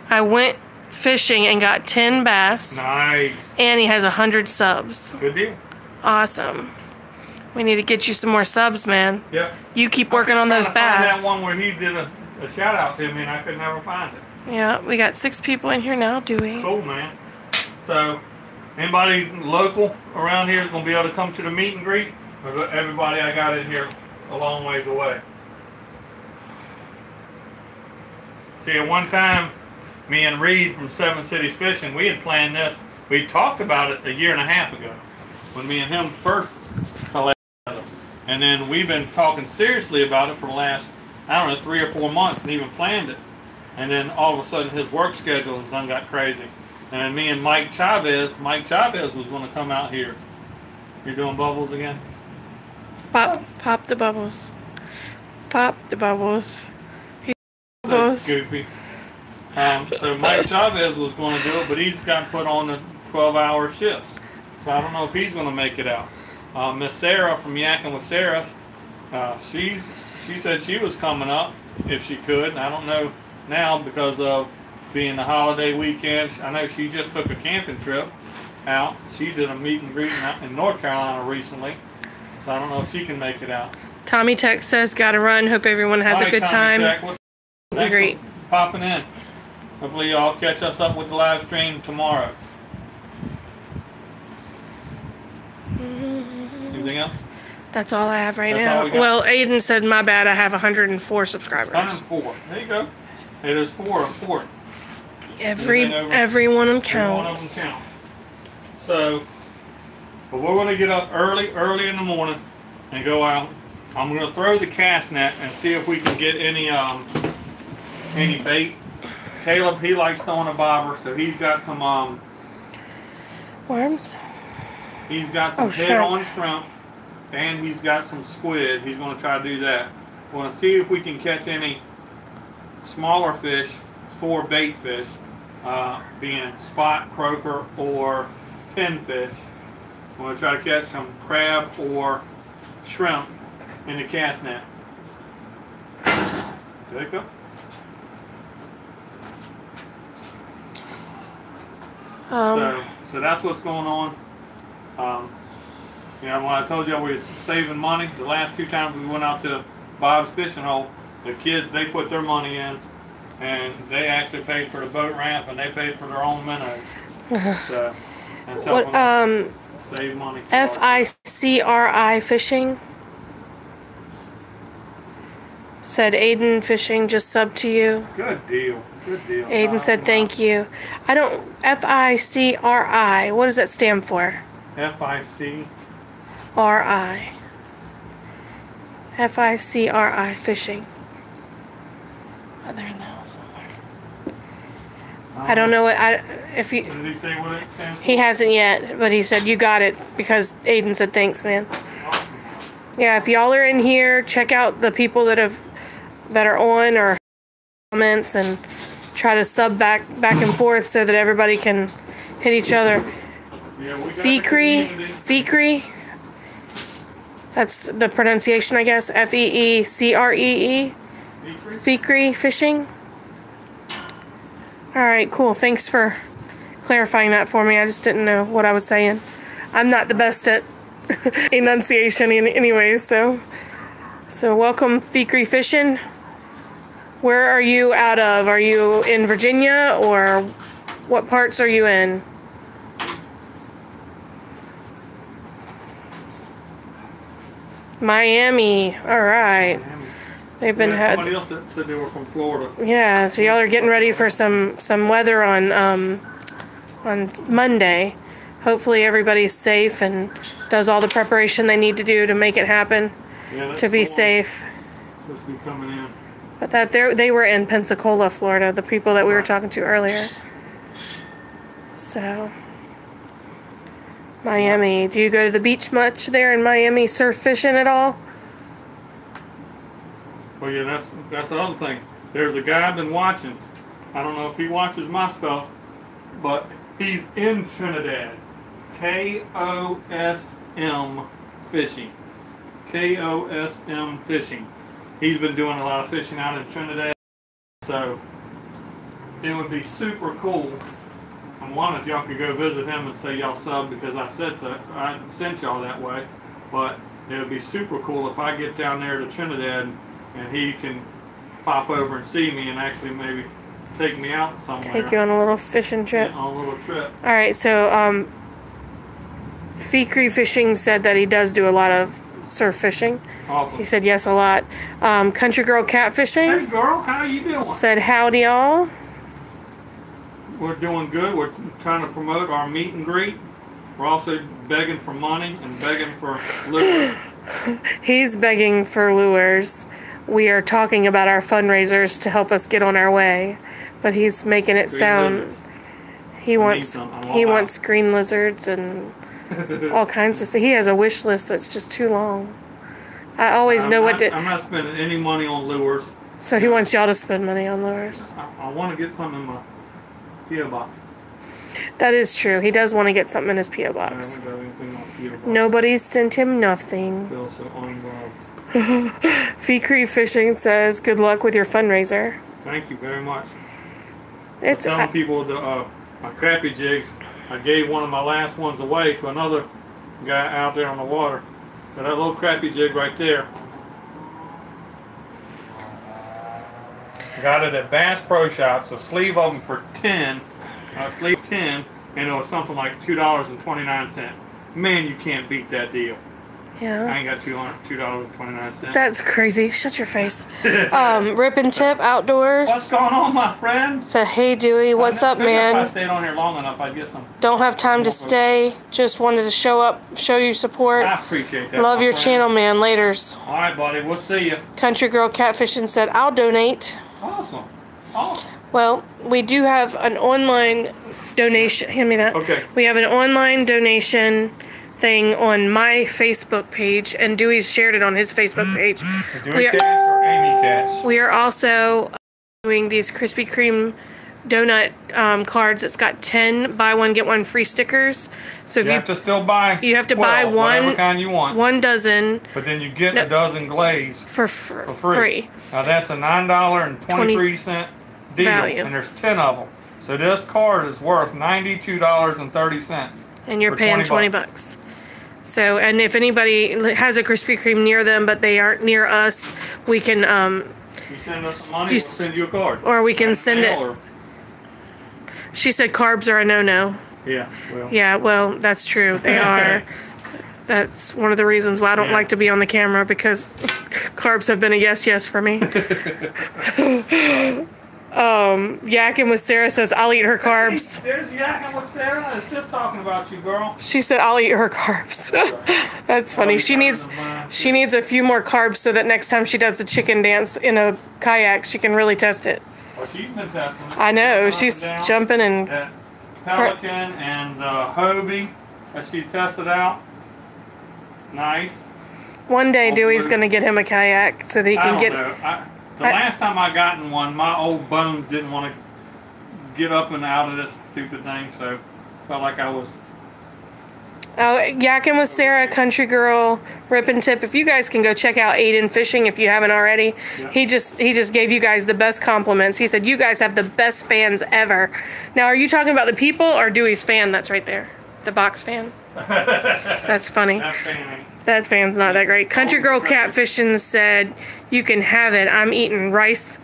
I went fishing and got 10 bass. Nice. And he has 100 subs. Good deal. Awesome. We need to get you some more subs, man. Yep. You keep working on those bass. Find that one where he did a shout out to me, and I could never find it. Yeah, we got 6 people in here now, do we? Cool, man. So, anybody local around here is going to be able to come to the meet and greet? Or everybody I got in here a long ways away? See, at one time, me and Reed from 7 Cities Fishing, we had planned this. We talked about it a year and a half ago when me and him first collected it. And then we've been talking seriously about it for the last, I don't know, 3 or 4 months and even planned it. And then all of a sudden his work schedule has done got crazy. And then me and Mike Chavez was going to come out here. You're doing bubbles again? Pop the bubbles. Pop the bubbles. So goofy. So Mike Chavez was going to do it, but he's got put on the 12-hour shifts. So I don't know if he's going to make it out. Miss Sarah from Yakking with Sarah, she said she was coming up if she could. I don't know now because of being the holiday weekend. I know she just took a camping trip out. She did a meet and greet in North Carolina recently. So I don't know if she can make it out. Tommy Tech says, gotta run. Hope everyone has a good time. Thanks for popping in. Hopefully y'all catch us up with the live stream tomorrow. Anything else? That's all I have right now. Well, Aiden said, my bad, I have 104 subscribers. 104. There you go. It is 4 important. Every one of them counts. Every one of them counts. So, but we're going to get up early in the morning and go out. I'm going to throw the cast net and see if we can get any bait. Caleb, he likes throwing a bobber, so he's got some worms. He's got some head-on shrimp, and he's got some squid. He's going to try to do that. We're going to see if we can catch any smaller fish for bait fish, being spot, croaker, or pinfish. We're going to try to catch some crab or shrimp in the cast net. There you go. So that's what's going on. You know, when I told you we were saving money, the last 2 times we went out to Bob's Fishing Hole, the kids, they put their money in, and they actually paid for the boat ramp, and they paid for their own minnows. So that's helping us save money. FICRI Fishing said, Aiden Fishing just subbed to you. Good deal. Good deal. Aiden said thank you. I don't, FICRI, what does that stand for? FIC. R-I. F-I-C-R-I, fishing. Oh, they're in the house somewhere. I don't know what, if you... Did he say what it stands for? He hasn't yet, but he said you got it because Aiden said thanks, man. Yeah, if y'all are in here, check out the people that are on or comments and try to sub back and forth so that everybody can hit each other. Yeah, Feecree. That's the pronunciation, I guess. F-E-E-C-R-E-E. Feecree fishing. All right, cool. Thanks for clarifying that for me. I just didn't know what I was saying. I'm not the best at enunciation anyways, so welcome, Feecree fishing. Where are you out of? Are you in Virginia, or what parts are you in? Miami. All right. They've been had. Somebody else that said they were from Florida. Yeah, so y'all are getting ready for some weather on Monday. Hopefully everybody's safe and does all the preparation they need to do to make it happen. Yeah, to be safe. Supposed to be coming in. But they were in Pensacola, Florida, the people that we were talking to earlier. So, Miami. Do you go to the beach much there in Miami, surf fishing at all? Well, yeah, that's the other thing. There's a guy I've been watching. I don't know if he watches my stuff, but he's in Trinidad. K-O-S-M fishing. K-O-S-M fishing. He's been doing a lot of fishing out in Trinidad, so it would be super cool. I'm wondering if y'all could go visit him and say y'all sub, because I said so. I sent y'all that way, but it would be super cool if I get down there to Trinidad and he can pop over and see me and actually maybe take me out somewhere. Take you on a little fishing trip. Yeah, on a little trip. All right, so Feecree Fishing said that he does do a lot of surf fishing. Awesome. He said yes a lot. Country Girl Catfishing. Hey girl, how you doing? Said howdy y'all. We're doing good. We're trying to promote our meet and greet. We're also begging for money and begging for lures. He's begging for lures. We are talking about our fundraisers to help us get on our way, but he's making it sound. He wants green lizards and all kinds of stuff. He has a wish list that's just too long. I always know what to. I'm not spending any money on lures. So he wants y'all to spend money on lures. I want to get something in my P.O. box. That is true. He does want to get something in his P.O. box. I haven't got anything in my P.O. box. Nobody's sent him nothing. I feel so unloved. Feecree Fishing says, good luck with your fundraiser. Thank you very much. I'm telling people my crappie jigs, I gave one of my last ones away to another guy out there on the water. So that little crappie jig right there, got it at Bass Pro Shops, a sleeve of them for 10, sleeve 10, and it was something like $2.29. Man, you can't beat that deal. Yeah. I ain't got $2.29. That's crazy. Shut your face. Rip and Tip Outdoors. What's going on, my friend? Said, hey Dewey, what's up, man? If I stayed on here long enough, I'd get some. Don't have time to stay. Just wanted to show up, show you support. I appreciate that. Love your channel, man. Laters. All right, buddy. We'll see you. Country Girl Catfishing said, I'll donate. Awesome. Awesome. Well, we do have an online donation. Hand me that. Okay. We have an online donation thing on my Facebook page, and Dewey's shared it on his Facebook page. Dewey Cash or Amy Cash? We are also doing these Krispy Kreme donut cards. It's got 10 buy one get one free stickers. So if you have to still buy. You have to buy one, whatever kind you want. 1 dozen. But then you get a dozen glaze for free. Now that's a $9.23 deal, value. And there's 10 of them. So this card is worth $92.30. And you're paying 20 bucks. So, and if anybody has a Krispy Kreme near them, but they aren't near us, we can, you send us some money, we'll send you a card. Or we can send it. She said carbs are a no-no. Yeah, well. Yeah, well, that's true. They are. That's one of the reasons why I don't like to be on the camera, because carbs have been a yes for me. Yakking with Sarah says, I'll eat her carbs. There's Yakking with Sarah. I was just talking about you, girl. She said, I'll eat her carbs. That's funny. She needs a few more carbs so that next time she does the chicken dance in a kayak, she can really test it. Well, she's been testing it. I know. She's jumping and... At Pelican and Hobie that she's tested out. Nice. One day Dewey's going to get him a kayak so that he can get... The last time I got in one, my old bones didn't want to get up and out of this stupid thing, so felt like I was... Oh, Yakking with Sarah, Country Girl, Rip and Tip. If you guys can go check out Aiden Fishing if you haven't already. Yeah. He just gave you guys the best compliments. He said, you guys have the best fans ever. Now, are you talking about the people or Dewey's fan that's right there? The box fan? That's funny. That fan's not that great. Country Girl Catfishing said, you can have it. I'm eating rice.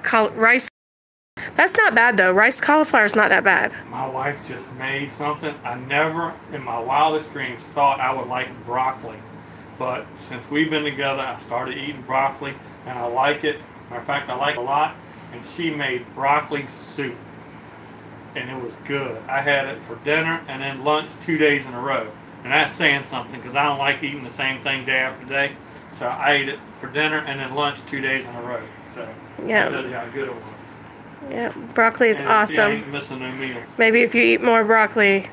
That's not bad, though. Rice cauliflower's not that bad. My wife just made something. I never, in my wildest dreams, thought I would like broccoli. But since we've been together, I started eating broccoli, and I like it. Matter of fact, I like it a lot. And she made broccoli soup. And it was good. I had it for dinner and then lunch 2 days in a row. And that's saying something, because I don't like eating the same thing day after day. So I ate it for dinner and then lunch 2 days in a row. So yeah, that tells you how good it was. Yeah, broccoli is awesome. I ain't missing no meal. Maybe if you eat more broccoli,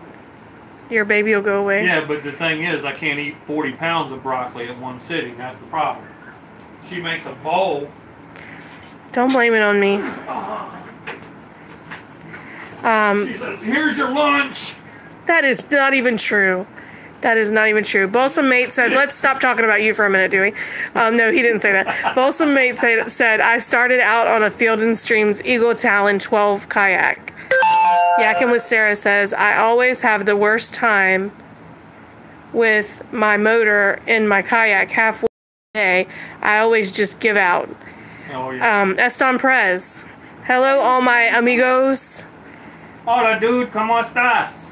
your baby will go away. Yeah, but the thing is, I can't eat 40 pounds of broccoli at one sitting. That's the problem. She makes a bowl. Don't blame it on me. She says, here's your lunch. That is not even true. That is not even true. Bolsom Mate says, let's stop talking about you for a minute, Dewey. No, he didn't say that. Bolsom Mate said, I started out on a Field & Stream's Eagle Talon 12 kayak. Yakking with Sarah says, I always have the worst time with my motor in my kayak halfway day. I always just give out. Oh, yeah. Eston Perez. Hello, all my amigos. Hola, dude. ¿Cómo estás?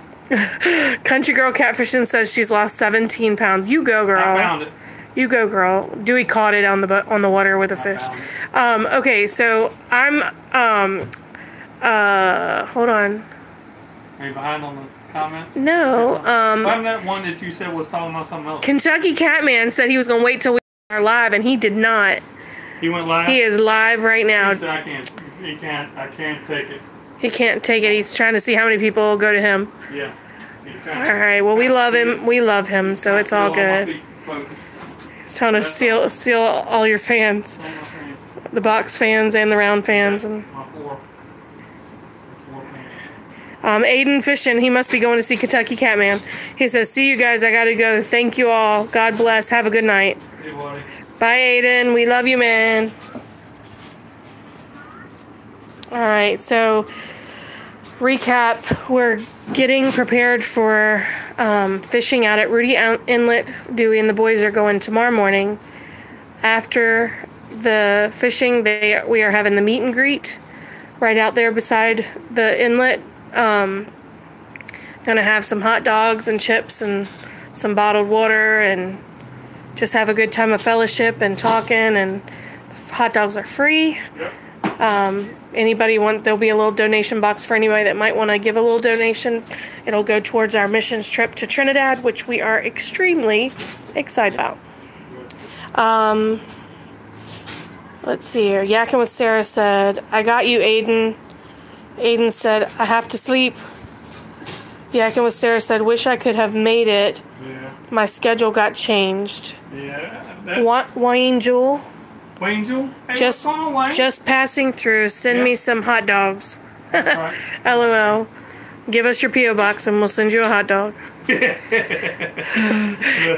Country Girl Catfishing says she's lost 17 pounds. You go, girl. I found it. You go, girl. Dewey caught it on the water with a fish. Okay, so I'm hold on. Are you behind on the comments? No. Wasn't that one that you said was talking about something else? Kentucky Catman said he was gonna wait till we are live, and he did not. He went live. He is live right now. He said, I can't take it. He can't take it. He's trying to see how many people will go to him. Yeah. All right. Well, we love him. We love him, so it's all good. He's trying to steal all your fans, the box fans and the round fans. And Aiden Fishing, he must be going to see Kentucky Catman. He says, "See you guys. I gotta go. Thank you all. God bless. Have a good night." Bye, Aiden. We love you, man. All right, so recap, we're getting prepared for fishing out at Rudy Inlet. Dewey and the boys are going tomorrow morning. After the fishing, we are having the meet and greet right out there beside the inlet. Gonna have some hot dogs and chips and some bottled water and just have a good time of fellowship and talking, and the hot dogs are free. Yep. There'll be a little donation box for anybody that might want to give a little donation. It'll go towards our missions trip to Trinidad, which we are extremely excited about. Let's see here. Yakking with Sarah said, I got you, Aiden. Aiden said, I have to sleep. Yakking with Sarah said, wish I could have made it. Yeah. My schedule got changed. Yeah. Wayne Jewel. Wayne Jewel? Hey, just passing through. Send me some hot dogs. That's right. LOL. Give us your P.O. box and we'll send you a hot dog.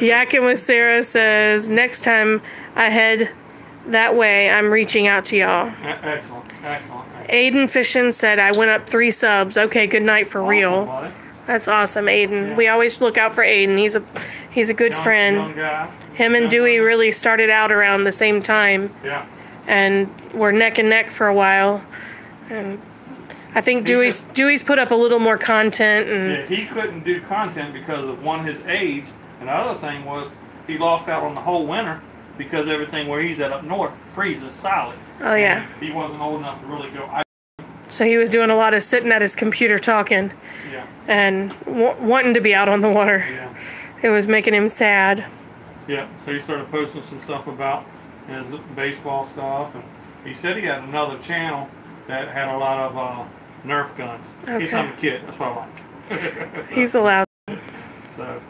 Yakking with Sarah says, next time I head that way, I'm reaching out to y'all. Excellent. Aiden Fishing said, I went up 3 subs. Okay, good night for real. Buddy. That's awesome, Aiden. Yeah. We always look out for Aiden. He's a good friend. Young guy. Him and Dewey really started out around the same time. Yeah. And we're neck and neck for a while. And I think Dewey's put up a little more content. And yeah, he couldn't do content because of his age, and the other thing was he lost out on the whole winter because everything where he's at up north freezes solid. Oh yeah. And he wasn't old enough to really go. So he was doing a lot of sitting at his computer talking. Yeah. And wanting to be out on the water. Yeah. It was making him sad. Yeah, so he started posting some stuff about his baseball stuff, and he said he had another channel that had a lot of Nerf guns. Okay. He's some kid, that's what I like. He's allowed. So.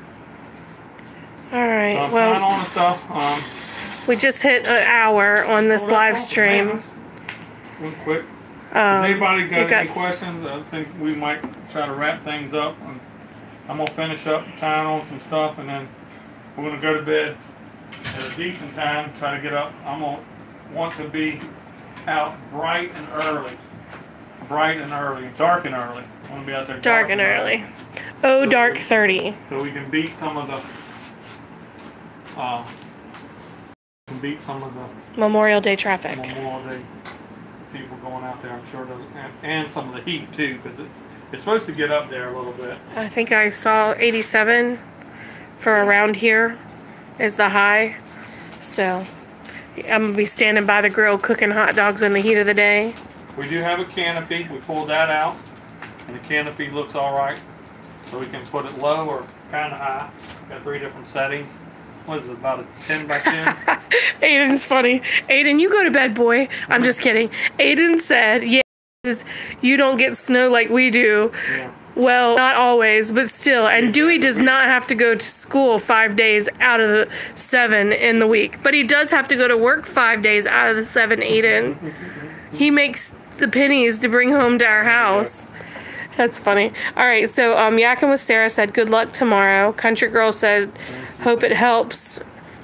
Alright, So I'm well. on the stuff. We just hit an hour on this live stream. Real quick. Has anybody got any questions? I think we might try to wrap things up. I'm going to finish up, tying on some stuff, and then we're going to go to bed at a decent time, try to get up. I'm going to want to be out bright and early. Bright and early. Dark and early. I want to be out there dark and early. Oh, so dark 30. So we can beat some of the... Memorial Day traffic. Memorial Day people going out there, I'm sure doesn't, and some of the heat too, because it's supposed to get up there a little bit. I think I saw 87 for around here is the high. So I'm gonna be standing by the grill cooking hot dogs in the heat of the day. We do have a canopy. We pulled that out, and the canopy looks all right. So we can put it low or kind of high. Got 3 different settings. What is it, about a 10 by 10? Aiden's funny. Aiden, you go to bed, boy. I'm just kidding. Aiden said, yeah, you don't get snow like we do. Yeah. Well, not always, but still. And Dewey does not have to go to school 5 days out of the 7 in the week. But he does have to go to work 5 days out of the 7, Aiden. He makes the pennies to bring home to our house. That's funny. All right, so Yakin with Sarah said, good luck tomorrow. Country Girl said, hope it helps.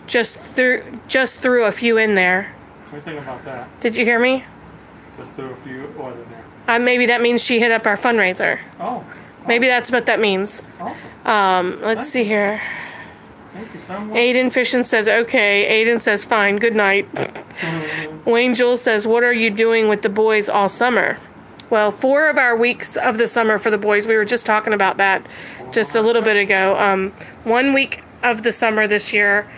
Just threw a few in there. What do you think about that? Did you hear me? Just threw a few what in there? Maybe that means she hit up our fundraiser. Oh. Awesome. Maybe that's what that means. Awesome. Let's see here. Thank you so much. Aiden Fishin says, okay. Aiden says, fine. Good night. Wayne Jules says, what are you doing with the boys all summer? Well, 4 of our weeks of the summer for the boys, we were just talking about that just a little bit ago. 1 week of the summer this year,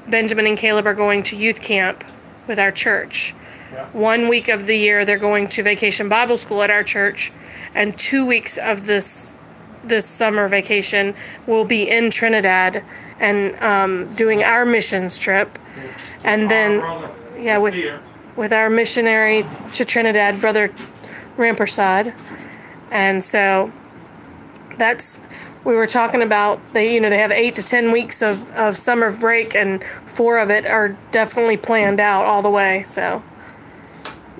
Benjamin and Caleb are going to youth camp with our church. Yeah. 1 week of the year, they're going to Vacation Bible School at our church. And 2 weeks of this summer vacation will be in Trinidad and doing our missions trip. And then, yeah, with our missionary to Trinidad, Brother Rampersad. And so we were talking about they have 8 to 10 weeks of summer break, and 4 of it are definitely planned out all the way. So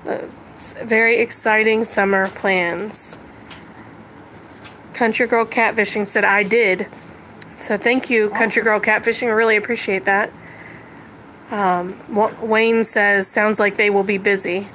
it's very exciting summer plans. Country Girl Catfishing said, I did. So thank you, Country Girl Catfishing. I really appreciate that. Wayne says, sounds like they will be busy.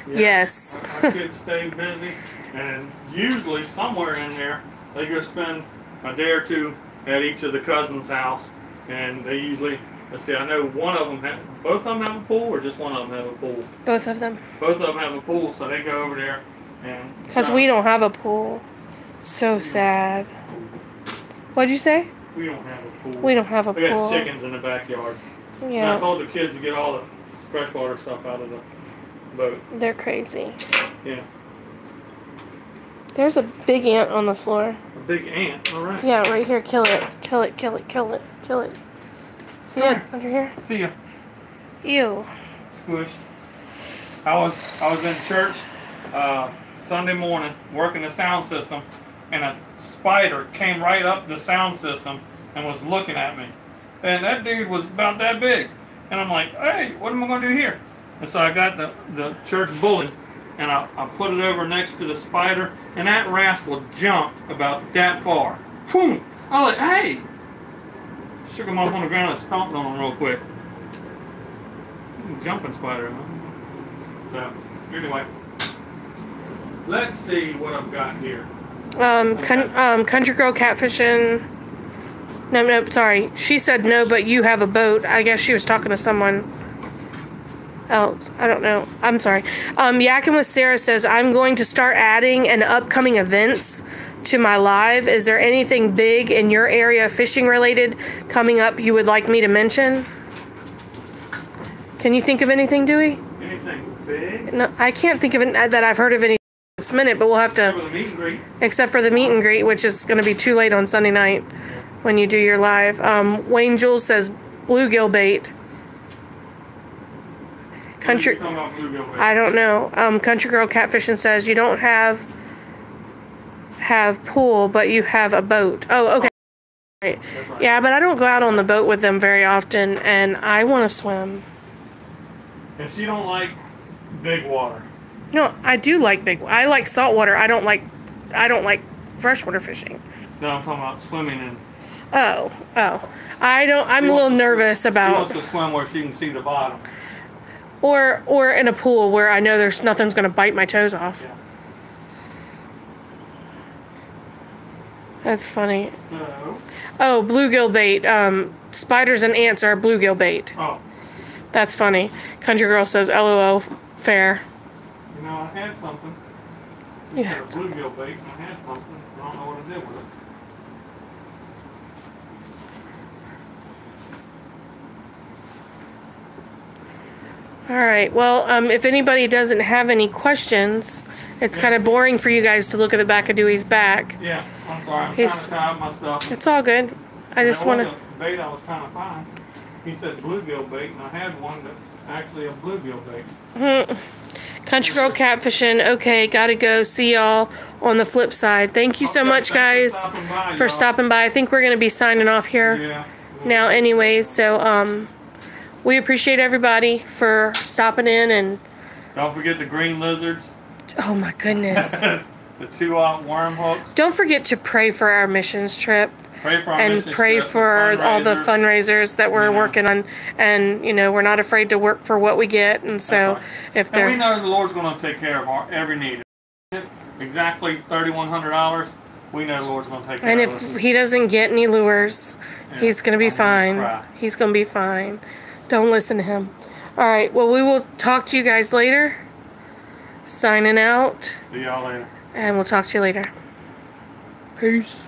Yes. Our kids stay busy, and usually somewhere in there, they go spend a day or 2 at each of the cousins' house, and they usually, let's see, I know both of them have a pool, or just one of them have a pool? Both of them. Both of them have a pool, so they go over there and... Because we don't have a pool. So sad. What'd you say? We don't have a pool. We don't have a pool. We got chickens in the backyard. Yeah. And I told the kids to get all the freshwater stuff out of the boat. They're crazy. Yeah. There's a big ant on the floor. A big ant? All right. Yeah, right here. Kill it. Kill it. Kill it. Kill it. Kill it. See it under here? See ya. Ew. Squish. I was in church Sunday morning working the sound system, and a spider came right up the sound system and was looking at me. And that dude was about that big. And I'm like, hey, what am I going to do here? And so I got the church bully, and I put it over next to the spider, and that rascal jumped about that far. Boom! I was like, hey! Shook him off on the ground and stomped on him real quick. Jumping spider, huh? So, anyway. Let's see what I've got here. Country Girl Catfishing. No, sorry. She said no, but you have a boat. I guess she was talking to someone else. I don't know. I'm sorry. Yakin with Sarah says, I'm going to start adding an upcoming events to my live. Is there anything big in your area fishing related coming up you would like me to mention? Can you think of anything, Dewey? Anything big? No, I can't think of it that I've heard of any. this minute, but we'll have to, except for the meet and greet, which is going to be too late on Sunday night when you do your live. Wayne Jules says bluegill bait. Country, I don't know. Country Girl Catfishing says you don't have pool, but you have a boat. Oh, okay. Right. Yeah, but I don't go out on the boat with them very often, and I want to swim. And she don't like big water. No, I do like big. I like salt water. I don't like freshwater fishing. No, I'm talking about swimming in. Oh. I don't. I'm a little nervous about. She wants to swim where she can see the bottom. Or in a pool where I know there's nothing's going to bite my toes off. Yeah. That's funny. So. Oh, bluegill bait. Spiders and ants are bluegill bait. Oh. That's funny. Country Girl says, LOL, fair. You know, I had something. Yeah. Bluegill bait, and I had something. I don't know what I did with it. All right. Well, if anybody doesn't have any questions, it's kind of boring for you guys to look at the back of Dewey's back. Yeah, I'm sorry. I'm trying to tie up my stuff. It's all good. I just want to. Bait I was trying to find. He said bluegill bait, and I had one that's actually a bluegill bait. Country Girl Catfishing. Okay, gotta go. See y'all on the flip side. Thank you so much, guys, for stopping by. I think we're gonna be signing off here now, anyways. So, we appreciate everybody for stopping in, and don't forget the green lizards. Oh my goodness. The 2 worm hooks. Don't forget to pray for our missions trip. Pray for our and missions pray trip, for all the fundraisers that we're working on, and we're not afraid to work for what we get. And so, if and we know the Lord's going to take care of our every need. Exactly $3,100. We know the Lord's going to take care of us. And if he doesn't get any lures, he's going to be fine. He's going to be fine. Don't listen to him. All right. Well, we will talk to you guys later. Signing out. See y'all later. And we'll talk to you later. Peace.